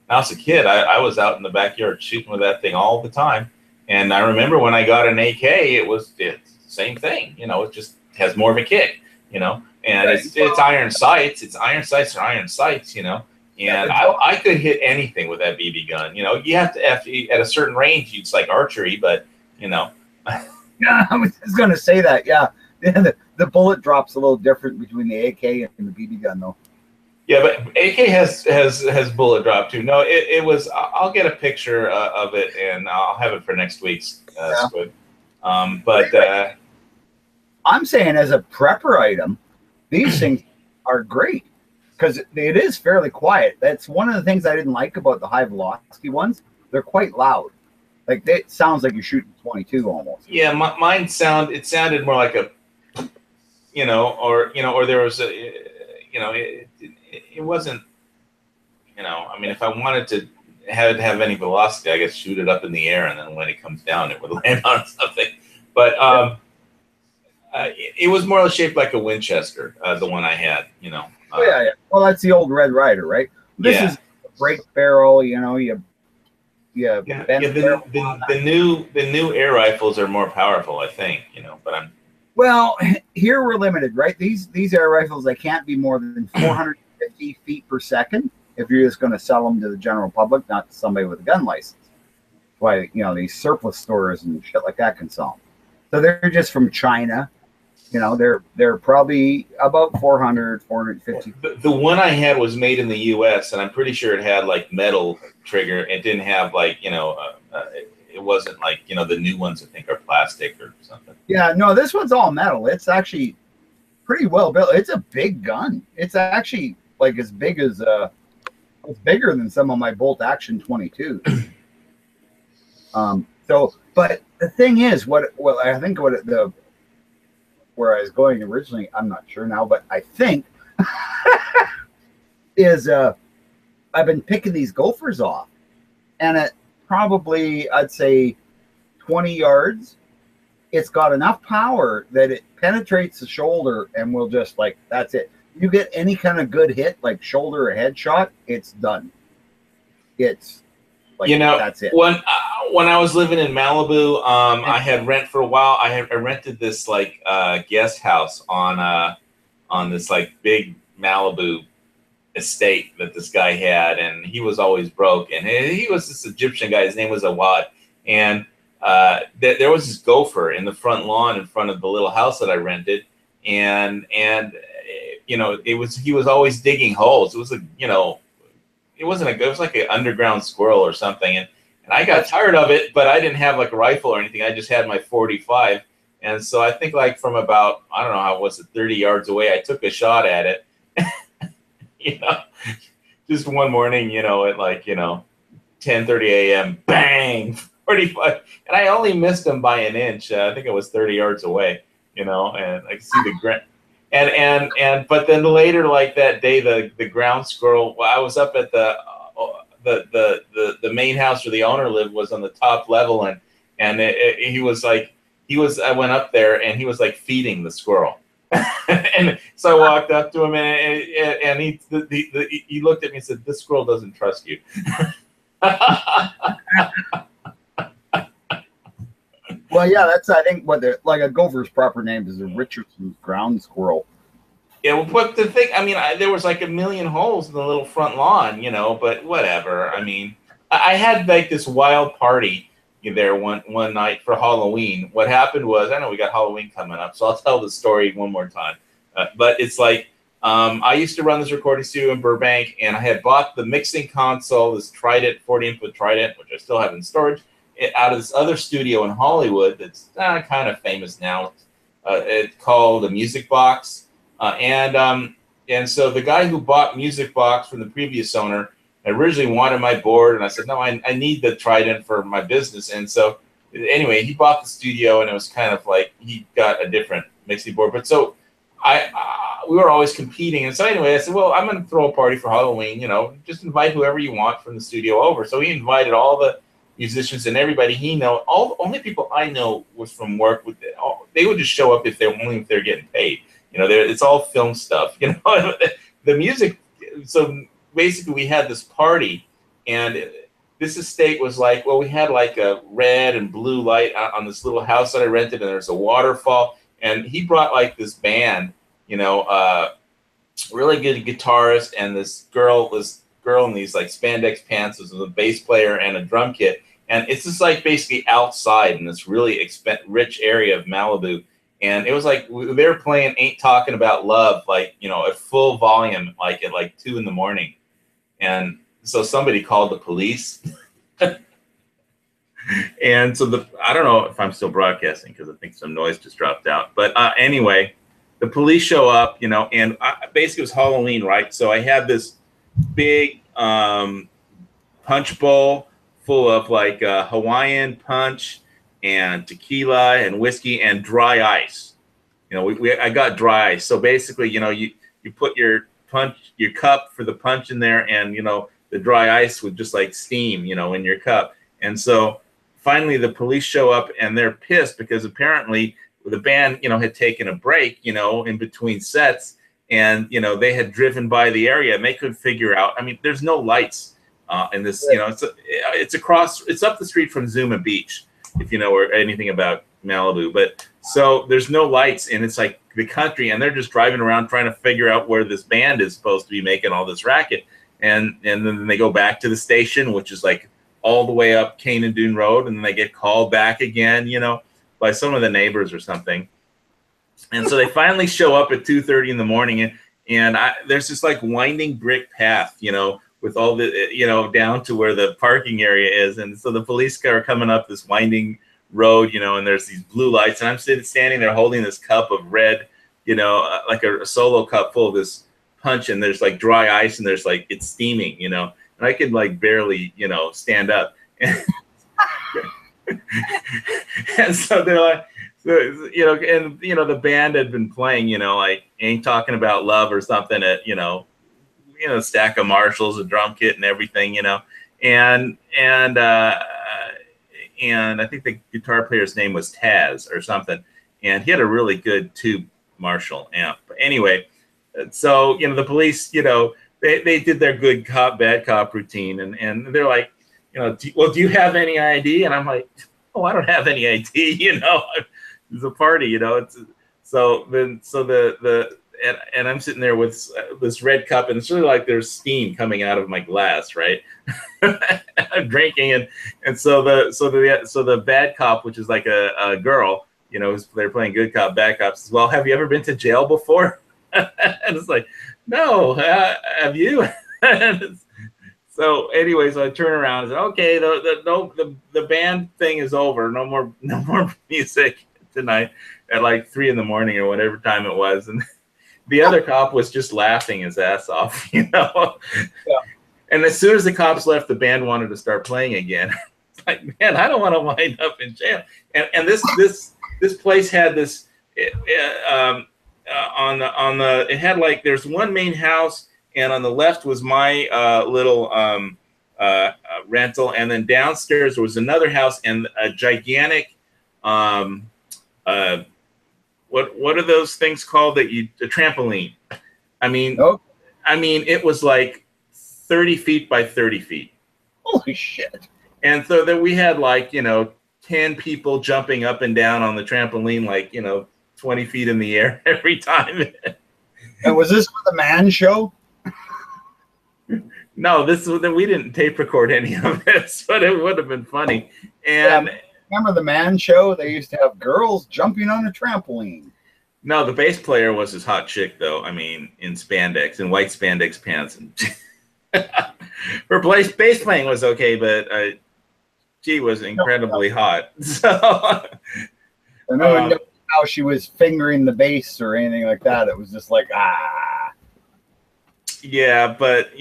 I was a kid, I was out in the backyard shooting with that thing all the time. And I remember when I got an AK, it's the same thing. It just has more of a kick, and it's iron sights. It's iron sights or iron sights, And I could hit anything with that BB gun. You have to, at a certain range, it's like archery, but, Yeah, I was just going to say that. Yeah. The bullet drops a little different between the AK and the BB gun, though. Yeah, but AK has bullet drop too. No, it was. I'll get a picture of it and I'll have it for next week's squid. But I'm saying as a prepper item, these things are great because it is fairly quiet. That's one of the things I didn't like about the high velocity ones. They're quite loud. Like it sounds like you're shooting 22 almost. Yeah, mine sounded more like a, or there was a, it wasn't, I mean, if I wanted to have any velocity, I guess shoot it up in the air, and then when it comes down, it would land on something. But it was more shaped like a Winchester, the one I had. You know. Oh yeah. Well, that's the old Red Ryder, right? This is a break barrel. You know, the new air rifles are more powerful, I think. You know, but well, here we're limited, right? These air rifles, they can't be more than 450 feet per second if you're just going to sell them to the general public, not to somebody with a gun license. Why, you know, these surplus stores and shit like that can sell them. So they're just from China. You know, they're probably about 400, 450. The one I had was made in the U.S., and I'm pretty sure it had like metal trigger. It didn't have like, you know, it wasn't like, you know, the new ones I think are plastic or something. Yeah, no, this one's all metal. It's actually pretty well built. It's a big gun. It's actually like as big as it's bigger than some of my bolt action 22. So, but the thing is, where I was going originally, I'm not sure now, but I think is I've been picking these gophers off, and at probably, I'd say 20 yards, it's got enough power that it penetrates the shoulder and will just like, that's it. You get any kind of good hit, like shoulder or headshot, it's done. It's like, you know, that's it. When I was living in Malibu, I had rent for a while. I rented this like guest house on this like big Malibu estate that this guy had, and he was always broke. And he was this Egyptian guy. His name was Awad, and there was this gopher in the front lawn in front of the little house that I rented, and you know, he was always digging holes. It was a, you know, it was like an underground squirrel or something, and I got tired of it, but I didn't have like a rifle or anything. I just had my 45, and so I think like from about, I don't know how, was it 30 yards away, I took a shot at it. You know, just one morning, you know, at like, you know, 10:30 a.m. bang, 45, and I only missed him by an inch. I think it was 30 yards away, you know, and I could see the ground. But then later, like that day, the ground squirrel. Well, I was up at the main house where the owner lived was on the top level, and he was like, I went up there and he was like feeding the squirrel. And so I walked up to him, and he looked at me and said, "This squirrel doesn't trust you." Well, yeah, that's, I think, what they're like, a gopher's proper name is a Richardson's ground squirrel. Yeah, well, but the thing, I mean, there was like a million holes in the little front lawn, you know, but whatever. I mean, I had like this wild party there one night for Halloween. What happened was, I know we got Halloween coming up, so I'll tell the story one more time. But it's like, I used to run this recording studio in Burbank, and I had bought the mixing console, this Trident, 40-input Trident, which I still have in storage, out of this other studio in Hollywood that's kind of famous now. It's called a Music Box. And so the guy who bought Music Box from the previous owner originally wanted my board, and I said, no, I need the Trident for my business. And so anyway, he bought the studio, and it was kind of like he got a different mixing board. But so we were always competing. And so anyway, I said, well, I'm going to throw a party for Halloween, you know, just invite whoever you want from the studio over. So he invited all the musicians and everybody he know. All the only people I know was from work with it. They would just show up if they're getting paid. You know, it's all film stuff. You know, the music. So basically, we had this party, and this estate was like, well, we had like a red and blue light on this little house that I rented, and there's a waterfall. And he brought like this band, you know, really good guitarist, and this girl in these like spandex pants was a bass player and a drum kit. And it's just like basically outside in this really rich area of Malibu. And it was like they were playing Ain't Talking About Love, like, you know, at full volume, like at like 2 a.m. And so somebody called the police. And so I don't know if I'm still broadcasting because I think some noise just dropped out. But anyway, the police show up, you know, and basically it was Halloween, right? So I had this big punch bowl full of like Hawaiian punch and tequila and whiskey and dry ice. You know, I got dry ice. So basically, you know, you put your cup for the punch in there, and, you know, the dry ice would just like steam, you know, in your cup. And so finally the police show up, and they're pissed because apparently where the band, had taken a break, in between sets, and they had driven by the area and they couldn't figure out. I mean, there's no lights in this. It's up the street from Zuma Beach, if you know or anything about Malibu. But so there's no lights, and it's like the country, and they're just driving around trying to figure out where this band is supposed to be making all this racket. And then they go back to the station, which is like all the way up Canaan Dune Road, and then they get called back again, by some of the neighbors or something. And so they finally show up at 2:30 in the morning, and there's this like winding brick path, with all the, down to where the parking area is. And so the police are coming up this winding road, and there's these blue lights, and I'm standing there holding this cup of red, like a solo cup full of this punch, and there's like dry ice, and there's like, it's steaming, and I could like barely, stand up. And so they're like, the band had been playing, like Ain't Talking About Love or something at, Stack of Marshalls, a drum kit and everything, and I think the guitar player's name was Taz or something, and he had a really good tube Marshall amp. But anyway, so the police, they did their good cop bad cop routine, and they're like, do you have any ID? And I'm like, oh, I don't have any ID. It's a party, and I'm sitting there with this red cup, and it's really like there's steam coming out of my glass, right? I'm drinking, and so the bad cop, which is like a girl, they're playing good cop, bad cop, says, well, have you ever been to jail before? And it's like, no, have you? So anyway, so I turn around and say, okay, the band thing is over. No more music tonight at like 3 a.m. or whatever time it was. And the other cop was just laughing his ass off, Yeah. And as soon as the cops left, the band wanted to start playing again. It's like, man, I don't want to wind up in jail. And this place had this it had like, there's one main house, and on the left was my little rental, and then downstairs there was another house and a gigantic what are those things called a trampoline? I mean, it was like 30 feet by 30 feet. Holy shit! And so then we had like 10 people jumping up and down on the trampoline, like 20 feet in the air every time. And was this for the Man Show? No, we didn't tape record any of this, but it would have been funny. And remember the Man Show? They used to have girls jumping on a trampoline. No, the bass player was his hot chick, though. I mean, in spandex, in white spandex pants, and her bass playing was okay, but she was incredibly hot. So I don't know how she was fingering the bass or anything like that. It was just like Yeah, but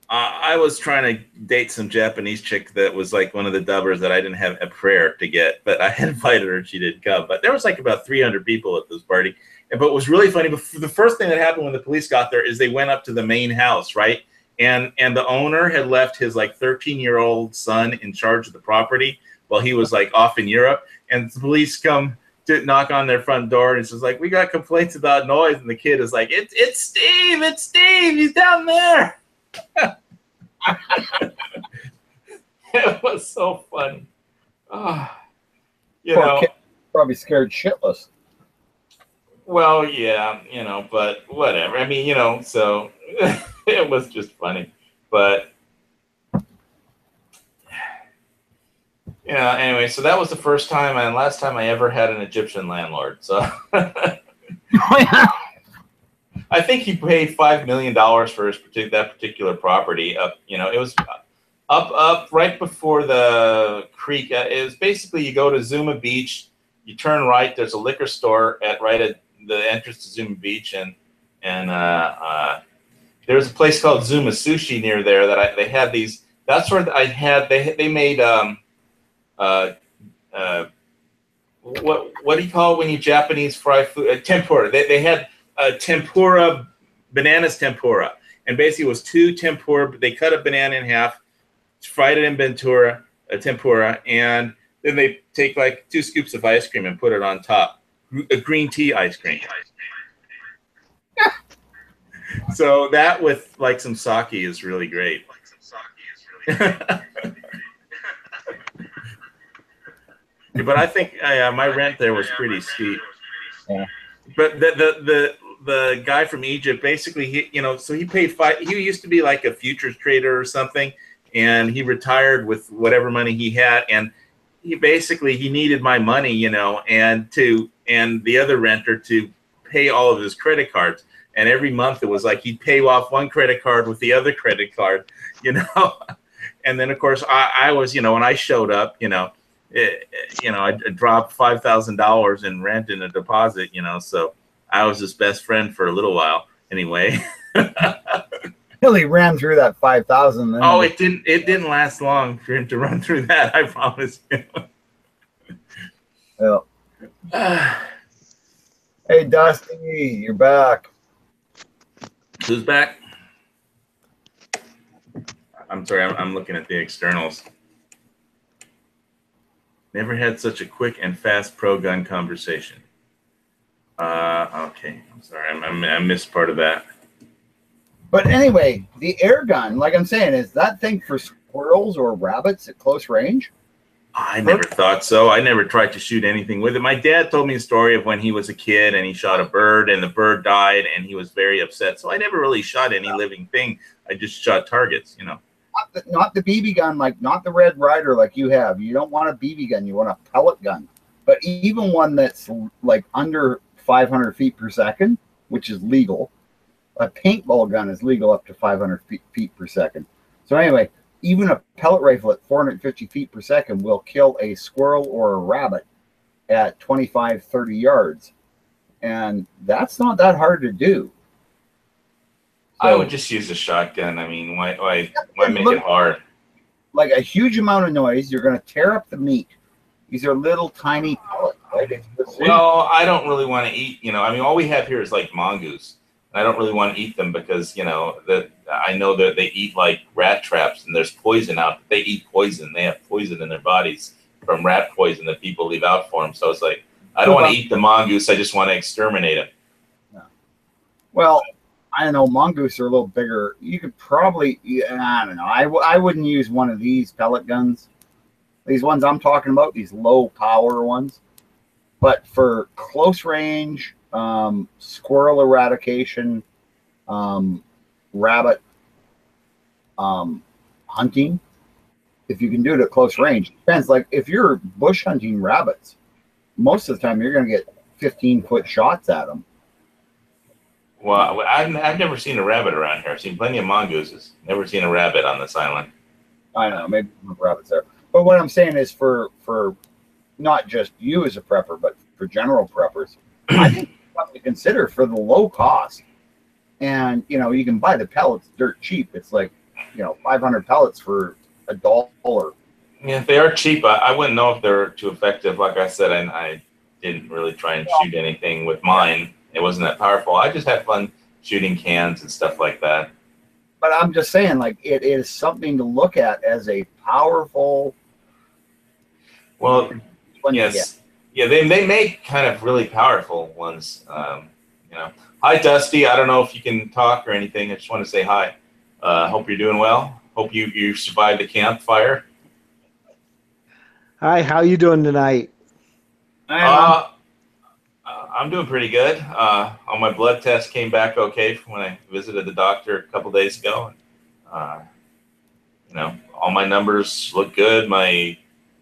I was trying to date some Japanese chick that was like one of the dubbers that I didn't have a prayer to get, but I had invited her and she didn't come. But there was like about 300 people at this party. But what was really funny, the first thing that happened when the police got there is they went up to the main house, right? And the owner had left his like 13-year-old son in charge of the property while he was like off in Europe. And the police come to knock on their front door, and it's just like, we got complaints about noise. And the kid is like, it's Steve, he's down there. It was so funny. Poor kid, probably scared shitless. Well, yeah, but whatever. I mean, so it was just funny. But anyway, so that was the first time and last time I ever had an Egyptian landlord. So I think he paid $5 million for that particular property. It was up right before the creek. It was basically, you go to Zuma Beach, you turn right. There's a liquor store right at the entrance to Zuma Beach, and there's a place called Zuma Sushi near there that they had these. That's where I had. They made what do you call it when you Japanese fry food? Tempura. They had tempura, bananas tempura, and basically it was 2 tempura. They cut a banana in half, fried it in tempura, and then they take like 2 scoops of ice cream and put it on top. A green tea ice cream. So that with like some sake is really great. But I think my rent there was pretty steep. Yeah. But the guy from Egypt, basically, he paid he used to be like a futures trader or something, and he retired with whatever money he had, and he needed my money, and the other renter to pay all of his credit cards. And every month it was like he'd pay off one credit card with the other credit card, And then of course I was, when I showed up, I dropped $5,000 in rent in a deposit, so I was his best friend for a little while anyway. He ran through that 5,000. Oh, it didn't last long for him to run through that, I promise you. Yeah. Hey, Dusty, you're back. Who's back? I'm sorry, I'm looking at the externals. Never had such a quick and fast pro-gun conversation. Okay, I'm sorry, I missed part of that. But anyway, the air gun, like I'm saying, is that thing for squirrels or rabbits at close range? I never thought so. I never tried to shoot anything with it. My dad told me a story of when he was a kid and he shot a bird and the bird died and he was very upset. So I never really shot any living thing. I just shot targets, Not the BB gun, not the Red Ryder like you have. You don't want a BB gun. You want a pellet gun. But even one that's like under 500 feet per second, which is legal. A paintball gun is legal up to 500 feet per second. So anyway, even a pellet rifle at 450 feet per second will kill a squirrel or a rabbit at 25, 30 yards. And that's not that hard to do. I would just use a shotgun. I mean, why make it hard? Like a huge amount of noise, you're going to tear up the meat. These are little tiny pellets, right? Well, I don't really want to eat, all we have here is like mongoose. And I don't really want to eat them because, that I know that they eat like rat traps and there's poison out. They eat poison. They have poison in their bodies from rat poison that people leave out for them. So it's like, I don't want to eat the mongoose. I just want to exterminate them. Yeah. Well, I don't know. Mongoose are a little bigger. You could probably, I don't know. I wouldn't use one of these pellet guns. These ones I'm talking about, these low power ones. But for close range, squirrel eradication, rabbit hunting, if you can do it at close range, depends. Like if you're bush hunting rabbits, most of the time you're going to get 15-foot shots at them. Well, I've never seen a rabbit around here. I've seen plenty of mongooses. Never seen a rabbit on this island. I don't know, maybe rabbits there. But what I'm saying is for not just you as a prepper, but for general preppers, I think it's something to consider for the low cost. And, you can buy the pellets dirt cheap. It's like, 500 pellets for $1. Yeah, if they are cheap, I wouldn't know if they're too effective. Like I said, I didn't really try and shoot anything with mine. It wasn't that powerful. I just had fun shooting cans and stuff like that. But I'm just saying, like, it is something to look at as a powerful. Well, yes. Yeah, they make kind of really powerful ones. Hi, Dusty. I don't know if you can talk or anything. I just want to say hi. Hope you're doing well. Hope you survived the campfire. Hi, how you doing tonight? I'm doing pretty good. All my blood tests came back okay from when I visited the doctor a couple days ago. All my numbers look good. My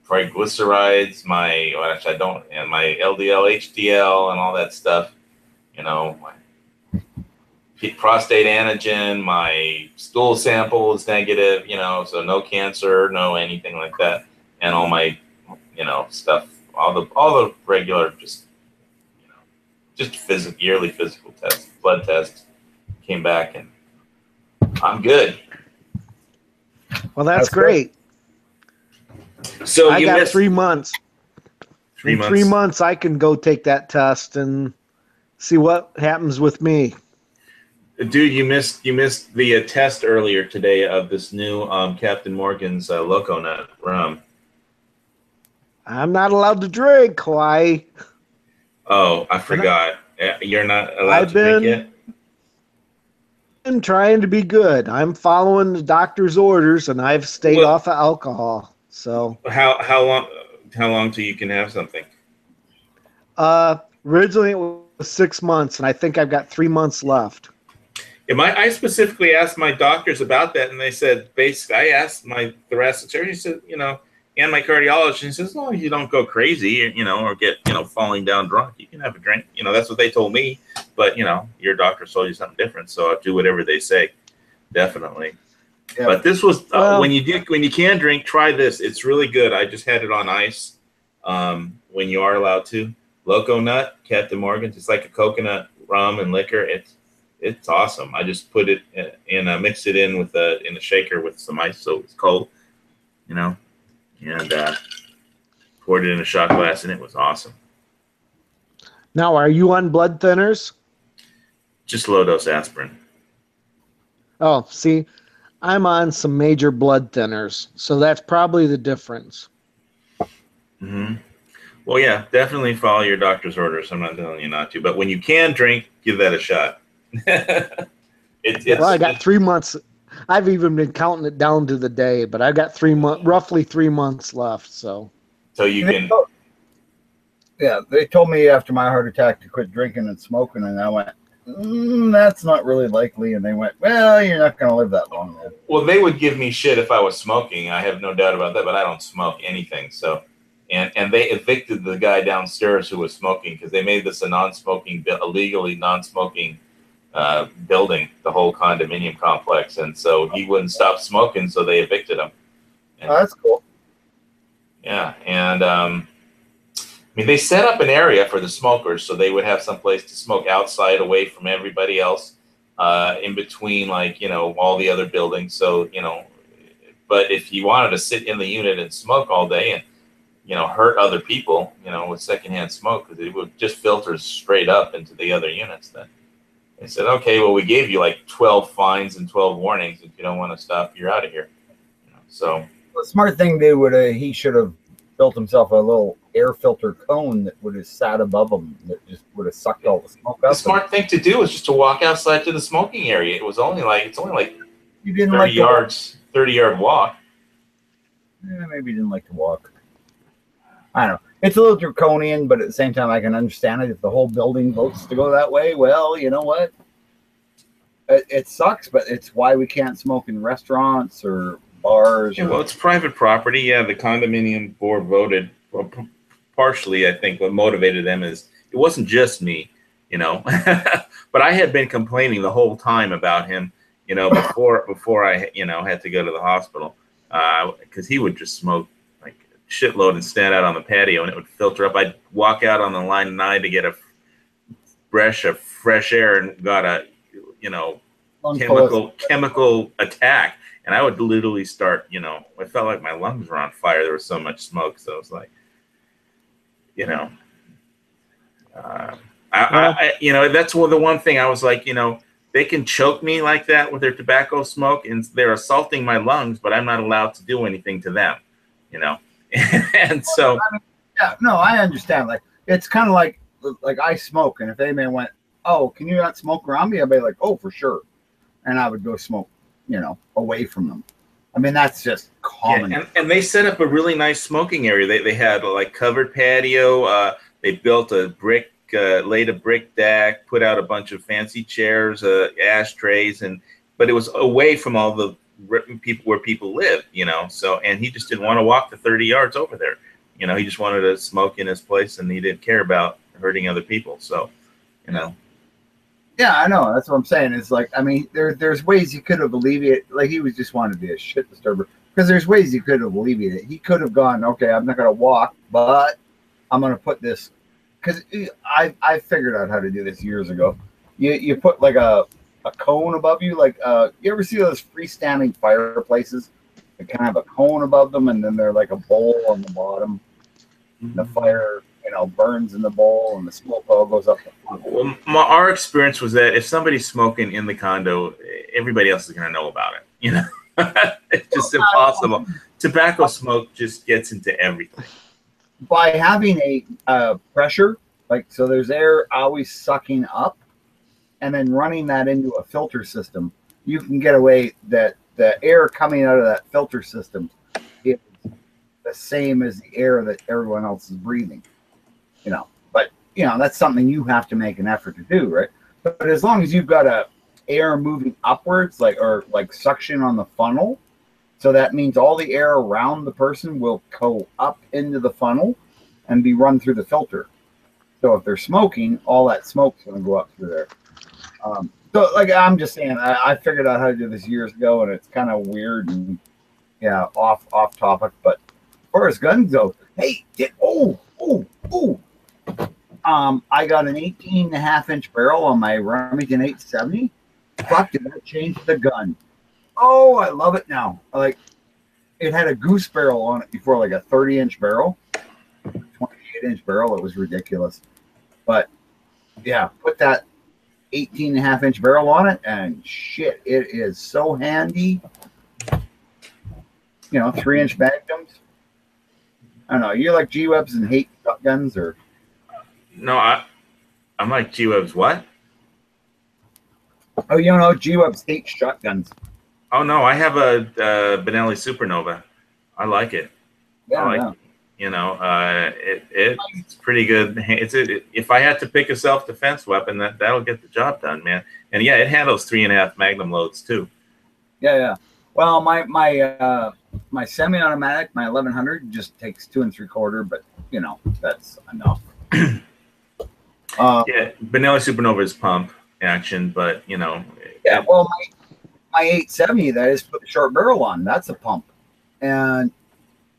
triglycerides, and my LDL, HDL, and all that stuff. My prostate antigen, my stool sample is negative. So no cancer, no anything like that, and all my, stuff, all the regular just yearly physical tests, blood tests came back, and I'm good. Well, that's great. So I you got missed 3 months. 3 months. 3 months, I can go take that test and see what happens with me. Dude, you missed the test earlier today of this new Captain Morgan's Loco Nut rum. I'm not allowed to drink, Hawaii. Oh, I forgot. You're not allowed I've to drink been yet? I'm trying to be good. I'm following the doctor's orders, and I've stayed Well, off of alcohol. So, how long till you can have something? originally it was 6 months, and I think I've got 3 months left. I specifically asked my doctors about that, and they said basically I asked my thoracic surgeon, he said, and my cardiologist, and he says, as long as you don't go crazy, or get falling down drunk, you can have a drink. That's what they told me. But your doctor told you something different, so I'll do whatever they say. Definitely. Yeah. But this was when you can drink, try this. It's really good. I just had it on ice. When you are allowed to, Loco Nut, Captain Morgan's. It's like a coconut rum and liquor. It's awesome. I just put it in, mixed it in in a shaker with some ice, so it's cold, and poured it in a shot glass, and it was awesome. Now, are you on blood thinners? Just low dose aspirin. Oh, see, I'm on some major blood thinners, so that's probably the difference. Mm-hmm. Well, yeah, definitely follow your doctor's orders. I'm not telling you not to, but when you can drink, give that a shot. Well, I got 3 months. I've even been counting it down to the day, but I've got roughly 3 months left. So you can. Yeah, they told me after my heart attack to quit drinking and smoking, and I went, that's not really likely. And they went, well, you're not going to live that long, man. Well, they would give me shit if I was smoking. I have no doubt about that, but I don't smoke anything. So, and they evicted the guy downstairs who was smoking because they made this a legally non-smoking building, the whole condominium complex, and so he wouldn't stop smoking, so they evicted him. And, Oh, that's cool. yeah, and they set up an area for the smokers, so they would have some place to smoke outside, away from everybody else, in between, all the other buildings. So, but if you wanted to sit in the unit and smoke all day and, hurt other people, with secondhand smoke, because it would just filter straight up into the other units then. They said, okay, well, we gave you 12 fines and 12 warnings. If you don't want to stop, you're out of here. So The smart thing he should have built himself a little air filter cone that would have sat above him, that just would have sucked all the smoke up. the smart thing to do is just to walk outside to the smoking area. It's only like You didn't 30 30-yard walk. Yeah, maybe you didn't like to walk. I don't know. It's a little draconian, but at the same time, I can understand it. If the whole building votes to go that way, well, you know what? It sucks, but it's why we can't smoke in restaurants or bars. Yeah, well, it's private property. Yeah, the condominium board voted. Well, partially, I think what motivated them is it wasn't just me, but I had been complaining the whole time about him, before I, had to go to the hospital, because he would just smoke shitload and stand out on the patio, and it would filter up. I'd walk out on the line 9 to get a breath of fresh air, and got a chemical attack, and I would literally start, I felt like my lungs were on fire. There was so much smoke, so it was like, that's the one thing I was like, they can choke me like that with their tobacco smoke, and they're assaulting my lungs, but I'm not allowed to do anything to them, and so. Yeah, no, I understand. It's kind of like I smoke, and if any man went, oh, can you not smoke around me? I'd be like, oh, for sure. And I would go smoke, away from them. I mean, that's just common. Yeah, and they set up a really nice smoking area. They had covered patio. They built laid a brick deck, put out a bunch of fancy chairs, ashtrays, but it was away from all the people where people live, So, and he just didn't want to walk the 30 yards over there. He just wanted to smoke in his place, and he didn't care about hurting other people. So, Yeah, I know. That's what I'm saying. It's there's ways he could have alleviated. He was just wanted to be a shit disturber, because there's ways he could have alleviated it. He could have gone, okay, I'm not going to walk, but I'm going to put this, because I figured out how to do this years ago. You put a cone above you, you ever see those freestanding fireplaces? They kind of have a cone above them, and then they're like a bowl on the bottom. And the fire, burns in the bowl, and the smoke all goes up the front. Well, our experience was that if somebody's smoking in the condo, everybody else is going to know about it. It's just impossible. Tobacco smoke just gets into everything. by having a pressure, like, so there's air always sucking up and then running that into a filter system, you can get away that the air coming out of that filter system is the same as the air that everyone else is breathing, but that's something you have to make an effort to do, right? But as long as you've got a air moving upwards, like suction on the funnel, so that means all the air around the person will go up into the funnel and be run through the filter. So if they're smoking, all that smoke's going to go up through there. So like I'm just saying, I figured out how to do this years ago, and it's kind of weird and off topic. But as far as guns go, hey, I got an 18.5-inch barrel on my Remington 870. Fuck, did that change the gun? Oh, I love it now. Like, it had a goose barrel on it before, like a 30-inch barrel, 28-inch barrel. It was ridiculous. But yeah, put that 18.5-inch barrel on it, and shit, it is so handy. 3-inch magnums. I don't know. You like G-Webs and hate shotguns, or? No, I'm like G-Webs. What? Oh, G-Webs hate shotguns. Oh no, I have a Benelli Supernova. I like it. Yeah, it's pretty good. If I had to pick a self-defense weapon, that'll get the job done, man. And yeah, it handles 3.5 Magnum loads too. Yeah. Well, my semi-automatic, my 1100, just takes 2 3/4, but that's enough. Yeah, Benelli Supernova is pump action, but Yeah, well, my 870, that is put the short barrel on. That's a pump, and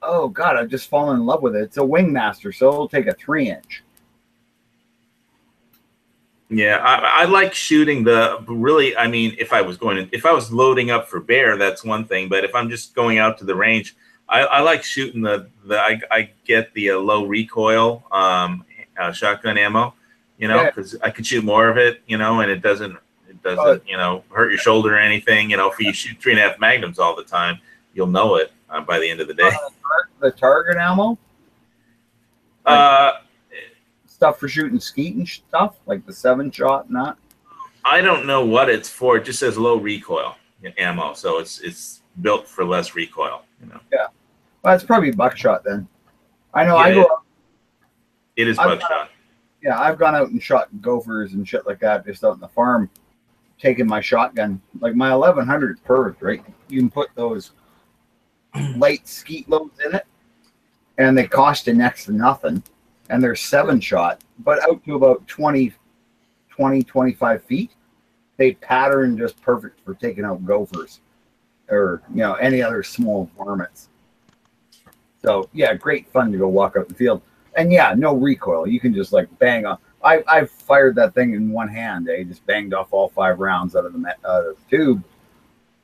oh god, I've just fallen in love with it. It's a Wingmaster, so it'll take a 3-inch. Yeah, I like shooting if I was loading up for bear, that's one thing. But if I'm just going out to the range, I like shooting I get the low recoil shotgun ammo, because I could shoot more of it, and it doesn't hurt your shoulder or anything. If you shoot 3.5 Magnums all the time, you'll know it by the end of the day. The target ammo, stuff for shooting skeet and stuff, like the 7-shot, not. I don't know what it's for. It just says low recoil ammo, so it's built for less recoil. Yeah, well, it's probably buckshot then. I know. It is buckshot. Yeah, I've gone out and shot gophers and shit like that just out in the farm, taking my shotgun. Like my 1100 is perfect, right? You can put those light skeet loads in it, and they cost you next to nothing. And they're 7-shot, but out to about 25 feet, they pattern just perfect for taking out gophers or any other small varmints. So yeah, great fun to go walk out in the field. And yeah, no recoil. You can just like bang on. I've fired that thing in one hand. Just banged off all 5 rounds out of the tube.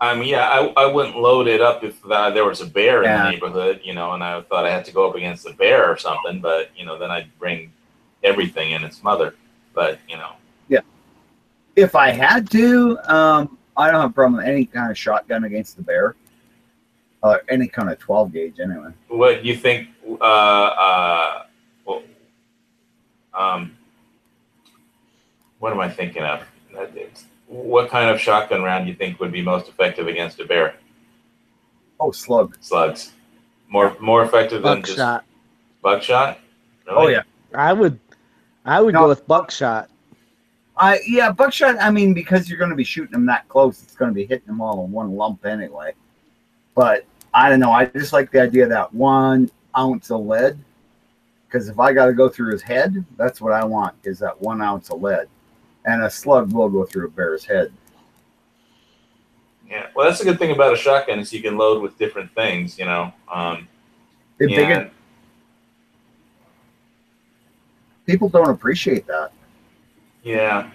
I wouldn't load it up if there was a bear in the neighborhood, and I thought I had to go up against a bear or something. But then I'd bring everything in its mother. But yeah, if I had to, I don't have a problem with any kind of shotgun against the bear. Any kind of 12 gauge, anyway. What you think? What am I thinking of? What kind of shotgun round do you think would be most effective against a bear? Oh, slugs. More effective than Buckshot. Just buckshot? Really? Oh yeah. I would go with buckshot. Buckshot. I mean, because you're going to be shooting them that close, it's going to be hitting them all in one lump anyway. But I don't know. I just like the idea of that 1 ounce of lead. Because if I got to go through his head, that's what I want, is that 1 ounce of lead. And a slug will go through a bear's head. Yeah, well, that's the good thing about a shotgun is you can load with different things, People don't appreciate that. Yeah,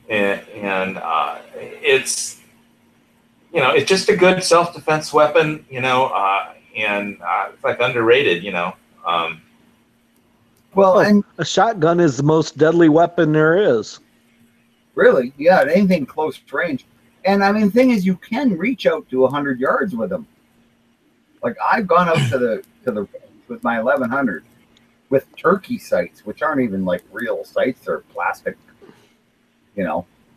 and it's it's just a good self-defense weapon, and it's like underrated, Well, and a shotgun is the most deadly weapon there is. Really, yeah, anything close range. And I mean, the thing is, you can reach out to 100 yards with them. Like I've gone up to the range with my 1100, with turkey sights, which aren't even like real sights. They're plastic,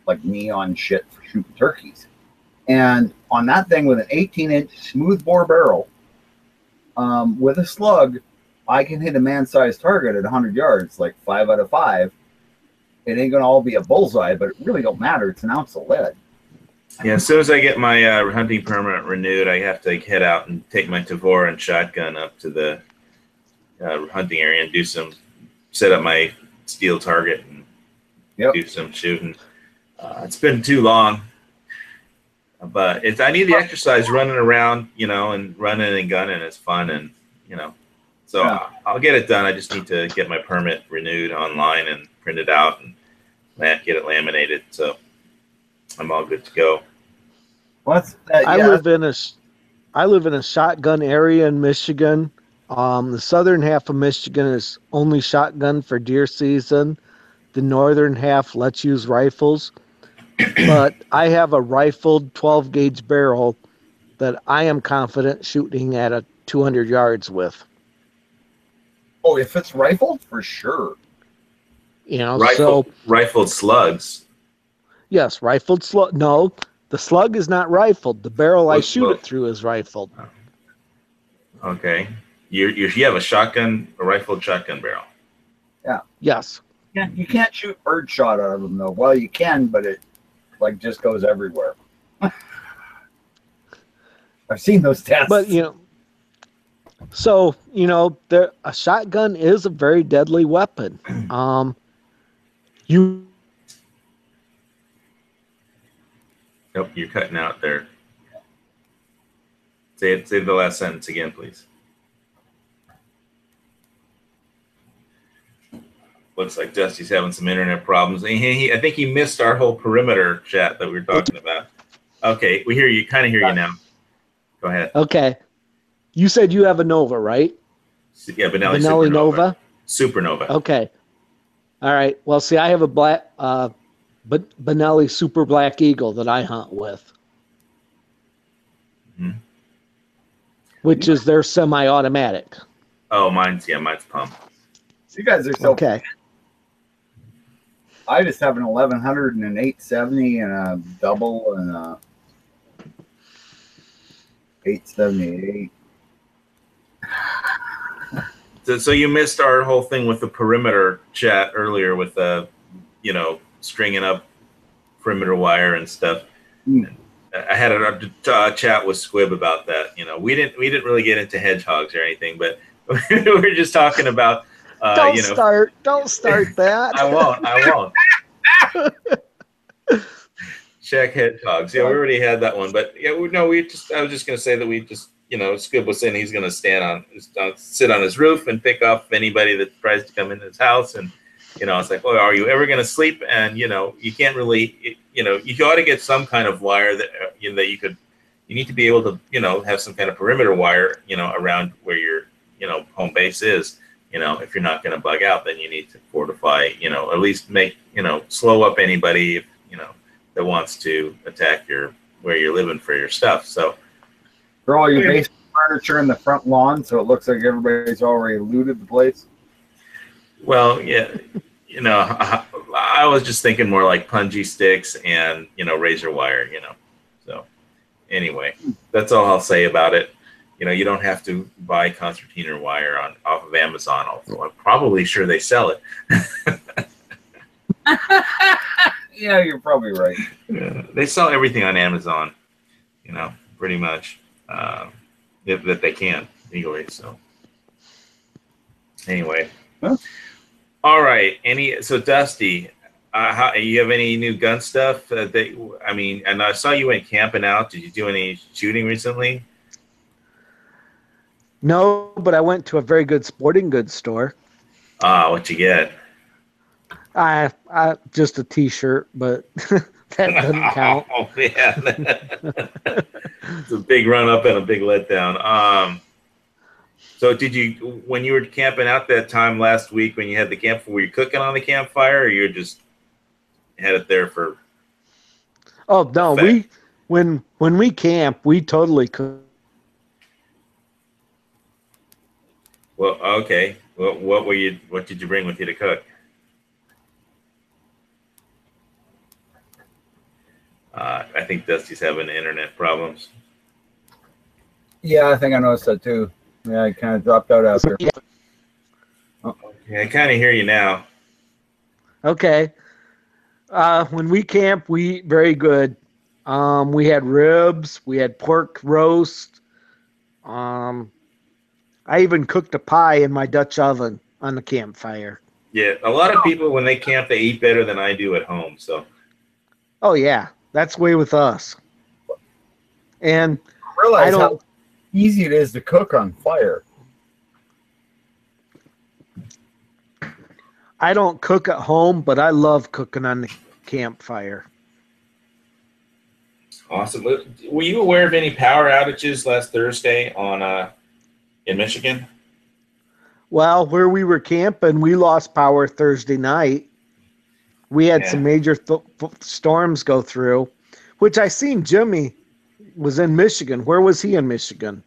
like neon shit for shooting turkeys. And on that thing with an 18-inch smoothbore barrel, with a slug, I can hit a man-sized target at 100 yards, like 5 out of 5. It ain't gonna all be a bullseye, but it really don't matter. It's an ounce of lead. Yeah, as soon as I get my hunting permit renewed, I have to head out and take my Tavor and shotgun up to the hunting area and set up my steel target and do some shooting. It's been too long, but I need the exercise running around, and running and gunning is fun, and so I'll get it done. I just need to get my permit renewed online and print it out and get it laminated. So I'm all good to go. I live in a shotgun area in Michigan. The southern half of Michigan is only shotgun for deer season. The northern half lets use rifles. But I have a rifled 12 gauge barrel that I am confident shooting at a 200 yards with. Oh, if it's rifled, for sure. Rifled slugs. Yes, rifled slug. No, the slug is not rifled. The barrel I shoot it through is rifled. Okay. You have a rifled shotgun barrel. Yeah. Yes. Yeah, you can't shoot bird shot out of them though. Well, you can, but it just goes everywhere. I've seen those tests. But a shotgun is a very deadly weapon. Nope, you're cutting out there. Say the last sentence again, please. Looks like Dusty's having some internet problems. I think he missed our whole perimeter chat that we were talking about. Okay, we hear you. Kind of hear you now. Go ahead. Okay. You said you have a Nova, right? Yeah, Benelli Benelli Supernova. Nova? Supernova. Okay. All right. Well, see, I have a black Benelli Super Black Eagle that I hunt with, which is their semi-automatic. Oh, mine's pump. You guys are so okay. I just have an 1100 and an 870 and a double and a 878. So you missed our whole thing with the perimeter chat earlier with stringing up perimeter wire and stuff. I had a chat with Squib about that. We didn't really get into hedgehogs or anything, but we were just talking about. Don't start that. I won't. Check hedgehogs. Yeah, we already had that one, but I was just going to say that we just, Squib was saying he's going to sit on his roof and pick off anybody that tries to come into his house. And, it's like, well, are you ever going to sleep? And, you can't really, you ought to get some kind of wire that, that you need to be able to, have some kind of perimeter wire, around where your, home base is. If you're not going to bug out, then you need to fortify, at least make, slow up anybody, if, that wants to attack where you're living for your stuff. So throw all your basement furniture in the front lawn so it looks like everybody's already looted the place. Well, yeah, I was just thinking more like punji sticks and, razor wire, So anyway, that's all I'll say about it. You don't have to buy concertina wire off of Amazon, although I'm probably sure they sell it. Yeah, you're probably right. Yeah, they sell everything on Amazon, pretty much, that they can legally. So anyway, all right. So Dusty, you have any new gun stuff? And I saw you went camping out. Did you do any shooting recently? No, but I went to a very good sporting goods store. What'd you get? I just a T-shirt, but that doesn't count. Oh yeah, it's a big run up and a big letdown. So did you, when you were camping out that time last week when you had the camp, were you cooking on the campfire, or you just had it there for? Oh no, when we camp, we totally cook. Well, okay. What did you bring with you to cook? I think Dusty's having internet problems. Yeah, I think I noticed that too. Yeah, I kind of dropped out after. Okay, I kind of hear you now. Okay. When we camp, we eat very good. We had ribs. We had pork roast. I even cooked a pie in my Dutch oven on the campfire. Yeah, a lot of people when they camp, they eat better than I do at home. So. Oh yeah, that's way with us. And I realize how easy it is to cook on fire. I don't cook at home, but I love cooking on the campfire. Awesome. Were you aware of any power outages last Thursday in Michigan? Well, where we were camping, we lost power Thursday night. We had some major storms go through, which I seen Jimmy was in Michigan. Where was he in Michigan?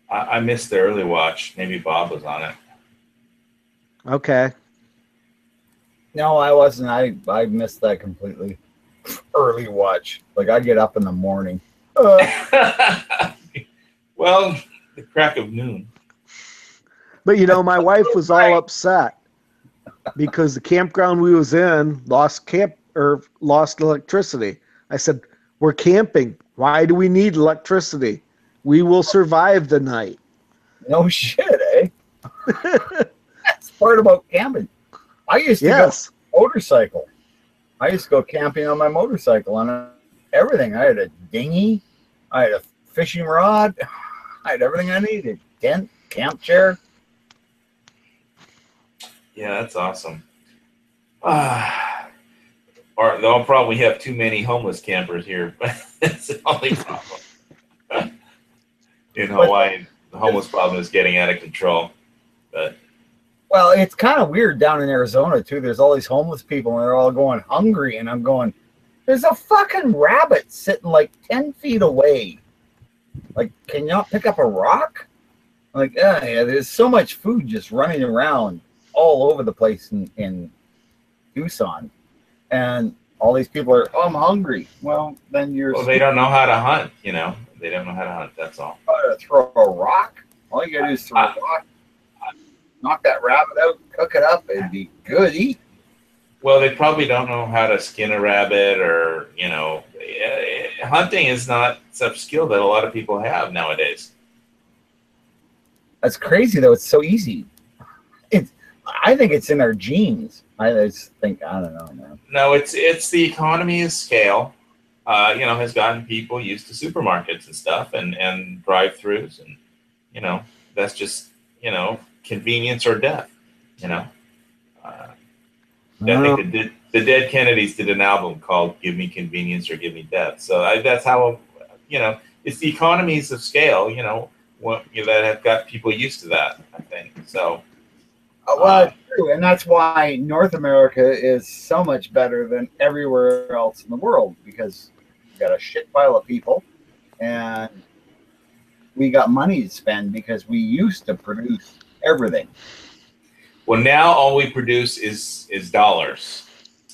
I missed the early watch. Maybe Bob was on it. Okay. No, I wasn't. I missed that completely. Early watch. Like, I get up in the morning. Well, the crack of noon. But, you know, my wife was all upset because the campground we was in lost electricity. I said, we're camping. Why do we need electricity? We will survive the night. No shit, eh? That's part about camping. I used to go motorcycle. I used to go camping on my motorcycle on everything. I had a dinghy. I had a fishing rod. I had everything I needed. Tent, camp chair. Yeah, that's awesome. Or they'll probably have too many homeless campers here. That's the only problem. In Hawaii, the homeless problem is getting out of control. But well, it's kind of weird down in Arizona too. There's all these homeless people, and they're all going hungry, and I'm going, there's a fucking rabbit sitting like 10 feet away. Like, can you not pick up a rock? Like, yeah, there's so much food just running around all over the place in Tucson, and all these people are, oh, I'm hungry. Well, then well, they don't know how to hunt. You know, they don't know how to hunt. That's all. Throw a rock. All you gotta do is throw a rock. Knock that rabbit out, cook it up, it'd be good eat. Well, they probably don't know how to skin a rabbit, or, you know, hunting is not such skill that a lot of people have nowadays. That's crazy, though. It's so easy. I think it's in our genes. I just think, I don't know, man. No, it's the economy of scale. You know, has gotten people used to supermarkets and stuff, and drive-throughs, and, you know, that's just, you know, convenience or death. You know, I think the Dead Kennedys did an album called "Give Me Convenience or Give Me Death." So that's how, you know, it's the economies of scale. You know, that have got people used to that. I think so. Well, it's true, and that's why North America is so much better than everywhere else in the world, because we got a shit pile of people, and we got money to spend because we used to produce everything. Well, now all we produce is dollars,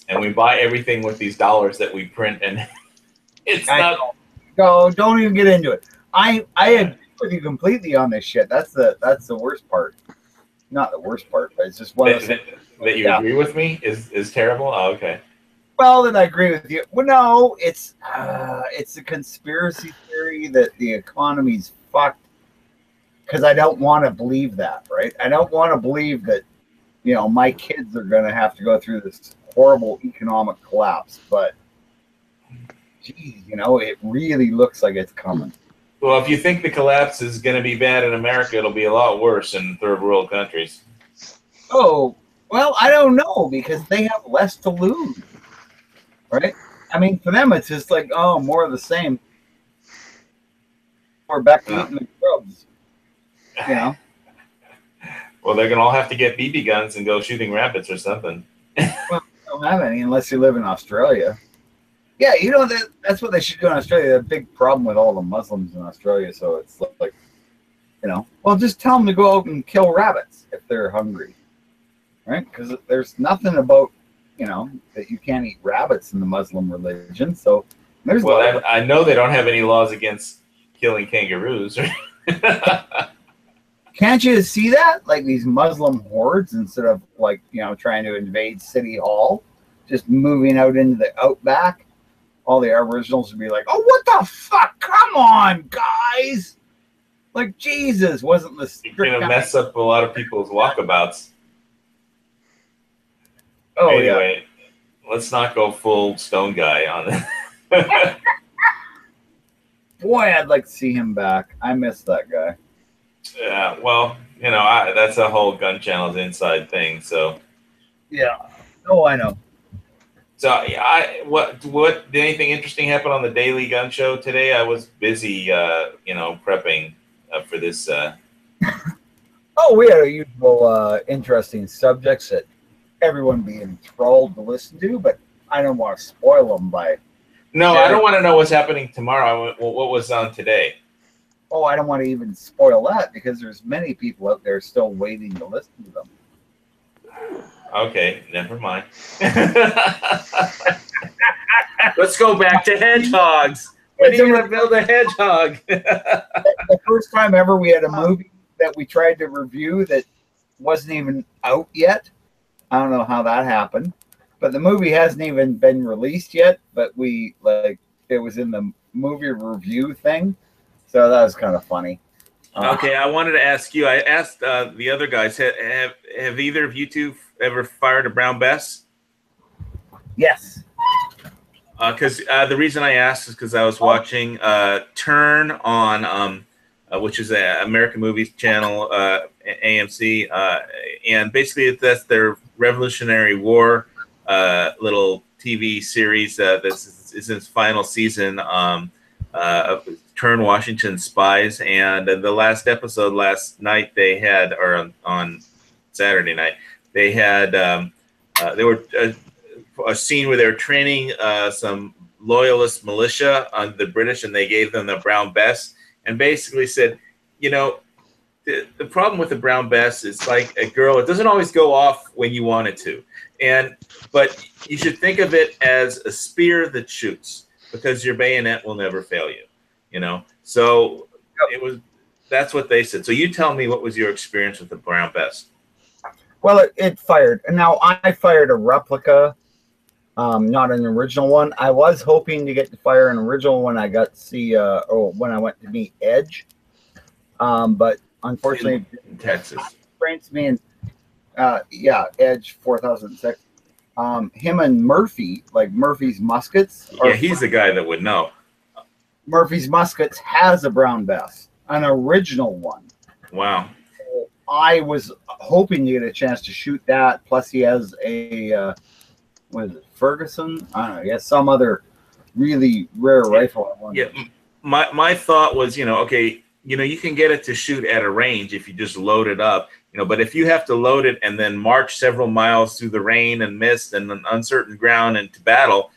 and we buy everything with these dollars that we print, and it's not. Don't even get into it. I agree with you completely on this shit. That's the worst part. Not the worst part, but it's just one of those that you agree with me is terrible. Oh, okay. Well, then I agree with you. Well, no, it's a conspiracy theory that the economy's fucked. Because I don't want to believe that, right? I don't want to believe that, you know, my kids are going to have to go through this horrible economic collapse. But, geez, you know, it really looks like it's coming. Well, if you think the collapse is going to be bad in America, it'll be a lot worse in third world countries. Oh, well, I don't know, because they have less to lose, right? I mean, for them, it's just like, oh, more of the same. We're back to eating the grubs, you know? Well, they're going to all have to get BB guns and go shooting rabbits or something. Well, they don't have any unless you live in Australia. Yeah, you know, that's what they should do in Australia. They have a big problem with all the Muslims in Australia, so it's like well, just tell them to go out and kill rabbits if they're hungry, right? Because there's nothing about, that you can't eat rabbits in the Muslim religion. So there's I know they don't have any laws against killing kangaroos. Can't you see that? Like these Muslim hordes, instead of trying to invade City Hall, just moving out into the outback, all the Aboriginals would be like, "Oh, what the fuck? Come on, guys! Like Jesus wasn't the strict You're gonna mess up a lot of people's walkabouts." Oh anyway, let's not go full stone guy on it. Boy, I'd like to see him back. I miss that guy. Yeah, well, that's a whole Gun Channel's inside thing. So yeah, oh, I know. So what did anything interesting happen on the Daily Gun Show today? I was busy, prepping for this. Oh, we had our usual interesting subjects that everyone be enthralled to listen to, but I don't want to spoil them by. No, I don't want to know what's happening tomorrow. What was on today? Oh, I don't want to even spoil that because there's many people out there still waiting to listen to them. Okay, never mind. Let's go back to hedgehogs. When are you going to build a hedgehog? The first time ever we had a movie that we tried to review that wasn't even out yet. I don't know how that happened, but the movie hasn't even been released yet, but it was in the movie review thing. So that was kind of funny. Okay, I wanted to ask you. I asked the other guys. Have either of you two ever fired a Brown Bess? Yes. Because the reason I asked is because I was watching Turn on, which is an American Movies channel, AMC, and basically that's their Revolutionary War little TV series that is in its final season. Of Turn Washington Spies, and the last episode last night they had, or on Saturday night, they had they were a scene where they were training some loyalist militia on the British, and they gave them the Brown Bess, and basically said, the problem with the Brown Bess is like a girl; it doesn't always go off when you want it to, but you should think of it as a spear that shoots, because your bayonet will never fail you. So that's what they said. So you tell me, what was your experience with the Brown Bess? Well, it fired. And now I fired a replica, not an original one. I was hoping to get to fire an original when I got to see, when I went to meet Edge. But unfortunately, in Texas, experienced me in, Edge 4006. Him and Murphy, like Murphy's Muskets. Yeah, he's the guy that would know. Murphy's Muskets has a Brown Bess, an original one. Wow. So I was hoping to get a chance to shoot that. Plus, he has a what is it, Ferguson? I don't know. He has some other really rare rifle. Yeah. My thought was, okay, you can get it to shoot at a range if you just load it up. But if you have to load it and then march several miles through the rain and mist and an uncertain ground into battle,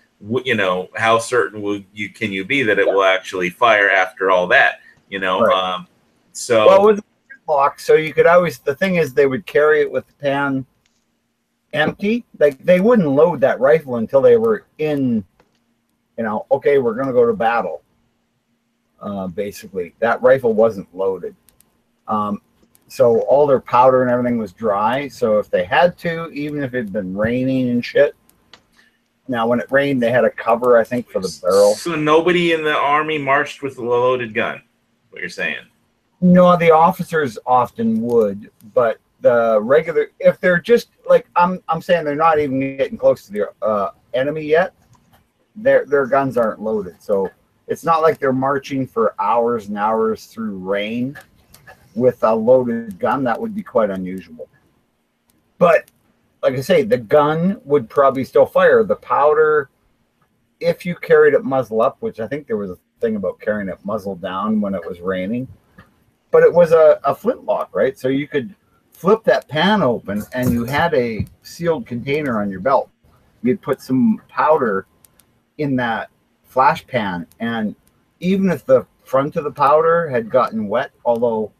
how certain can you be that it will actually fire after all that? Right. So well, with lock, so you could always. The thing is, they would carry it with the pan empty. Like they wouldn't load that rifle until they were in. Okay, we're going to go to battle. Basically, that rifle wasn't loaded. So all their powder and everything was dry. So if they had to, even if it had been raining and shit. Now, when it rained, they had a cover, I think, for the barrel. So nobody in the Army marched with a loaded gun, what you're saying? No, the officers often would, but the regular, if they're just like, I'm saying they're not even getting close to the enemy yet, their guns aren't loaded. So it's not like they're marching for hours and hours through rain with a loaded gun. That would be quite unusual. But like I say, the gun would probably still fire. The powder, if you carried it muzzle up, which I think there was a thing about carrying it muzzle down when it was raining, but it was a flintlock, right? So you could flip that pan open and you had a sealed container on your belt. You'd put some powder in that flash pan, and even if the front of the powder had gotten wet, although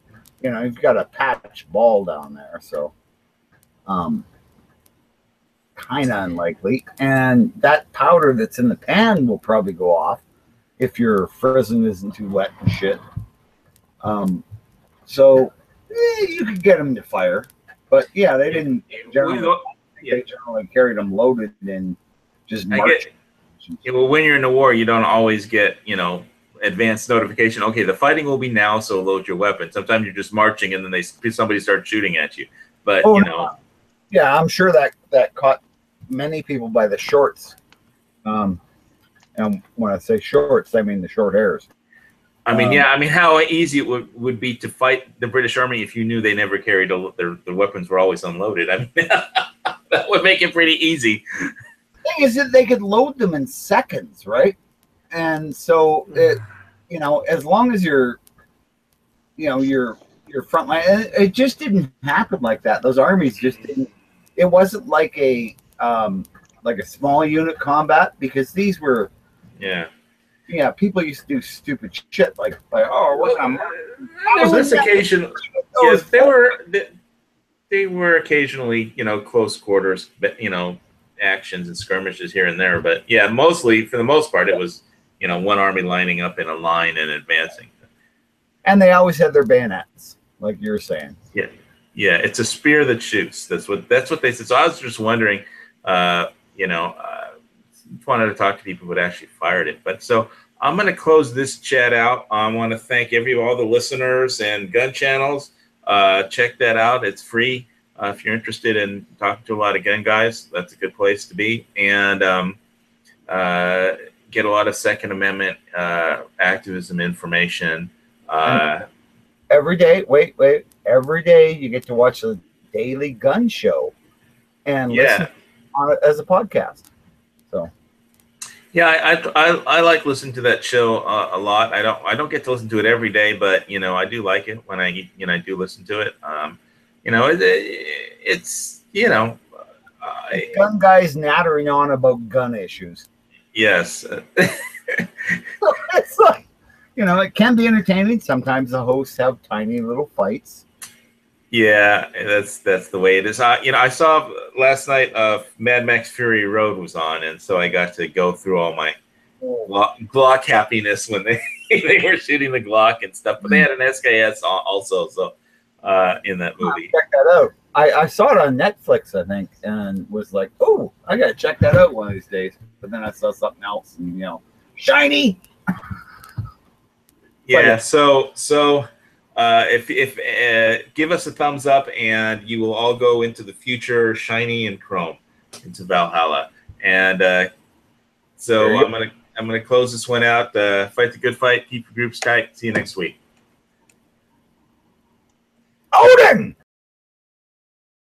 you know, you've got a patch ball down there, so kind of unlikely. And that powder that's in the pan will probably go off if your frozen isn't too wet and shit. So you could get them to fire, but yeah, they didn't generally. They generally carried them loaded and just marching. Well, when you're in the war, you don't always get, you know, advanced notification. Okay, the fighting will be now, so load your weapon. Sometimes you're just marching, and then somebody starts shooting at you. But you know, yeah, I'm sure that caught many people by the shorts. And when I say shorts, I mean the short hairs. I mean, yeah, I mean, how easy it would be to fight the British Army if you knew they never carried their weapons were always unloaded. I mean, that would make it pretty easy. The thing is that they could load them in seconds, right? And so, you know, as long as your front line, it just didn't happen like that. Those armies just didn't. It wasn't like a small unit combat, because these were, yeah, people used to do stupid shit like on this occasion, yes, they were occasionally, you know, close quarters, you know, actions and skirmishes here and there, but yeah, mostly for the most part, it was, you know, one army lining up in a line and advancing. And they always had their bayonets, like you're saying. Yeah, it's a spear that shoots. That's what they said. So I was just wondering, you know, wanted to talk to people who had actually fired it. But so I'm going to close this chat out. I want to thank all the listeners and gun channels. Check that out. It's free. If you're interested in talking to a lot of gun guys, that's a good place to be. And get a lot of Second Amendment activism information. Every day, every day you get to watch the Daily Gun Show and listen on it as a podcast. So, yeah, I like listening to that show a lot. I don't get to listen to it every day, but you know, I do like it when I do listen to it. You know, it's you know, gun guys nattering on about gun issues. Yes. It's like, you know, it can be entertaining. Sometimes the hosts have tiny little fights. Yeah, that's the way it is. You know, I saw last night Mad Max Fury Road was on, and so I got to go through all my Glock happiness when they were shooting the Glock and stuff. But they had an SKS also, so in that movie. Check that out. I saw it on Netflix, I think, and was like, oh, I gotta check that out one of these days. But then I saw something else, and you know, shiny. Yeah. So if give us a thumbs up, and you will all go into the future shiny and chrome into Valhalla. And so I'm gonna close this one out. Fight the good fight. Keep your groups tight. See you next week. Odin.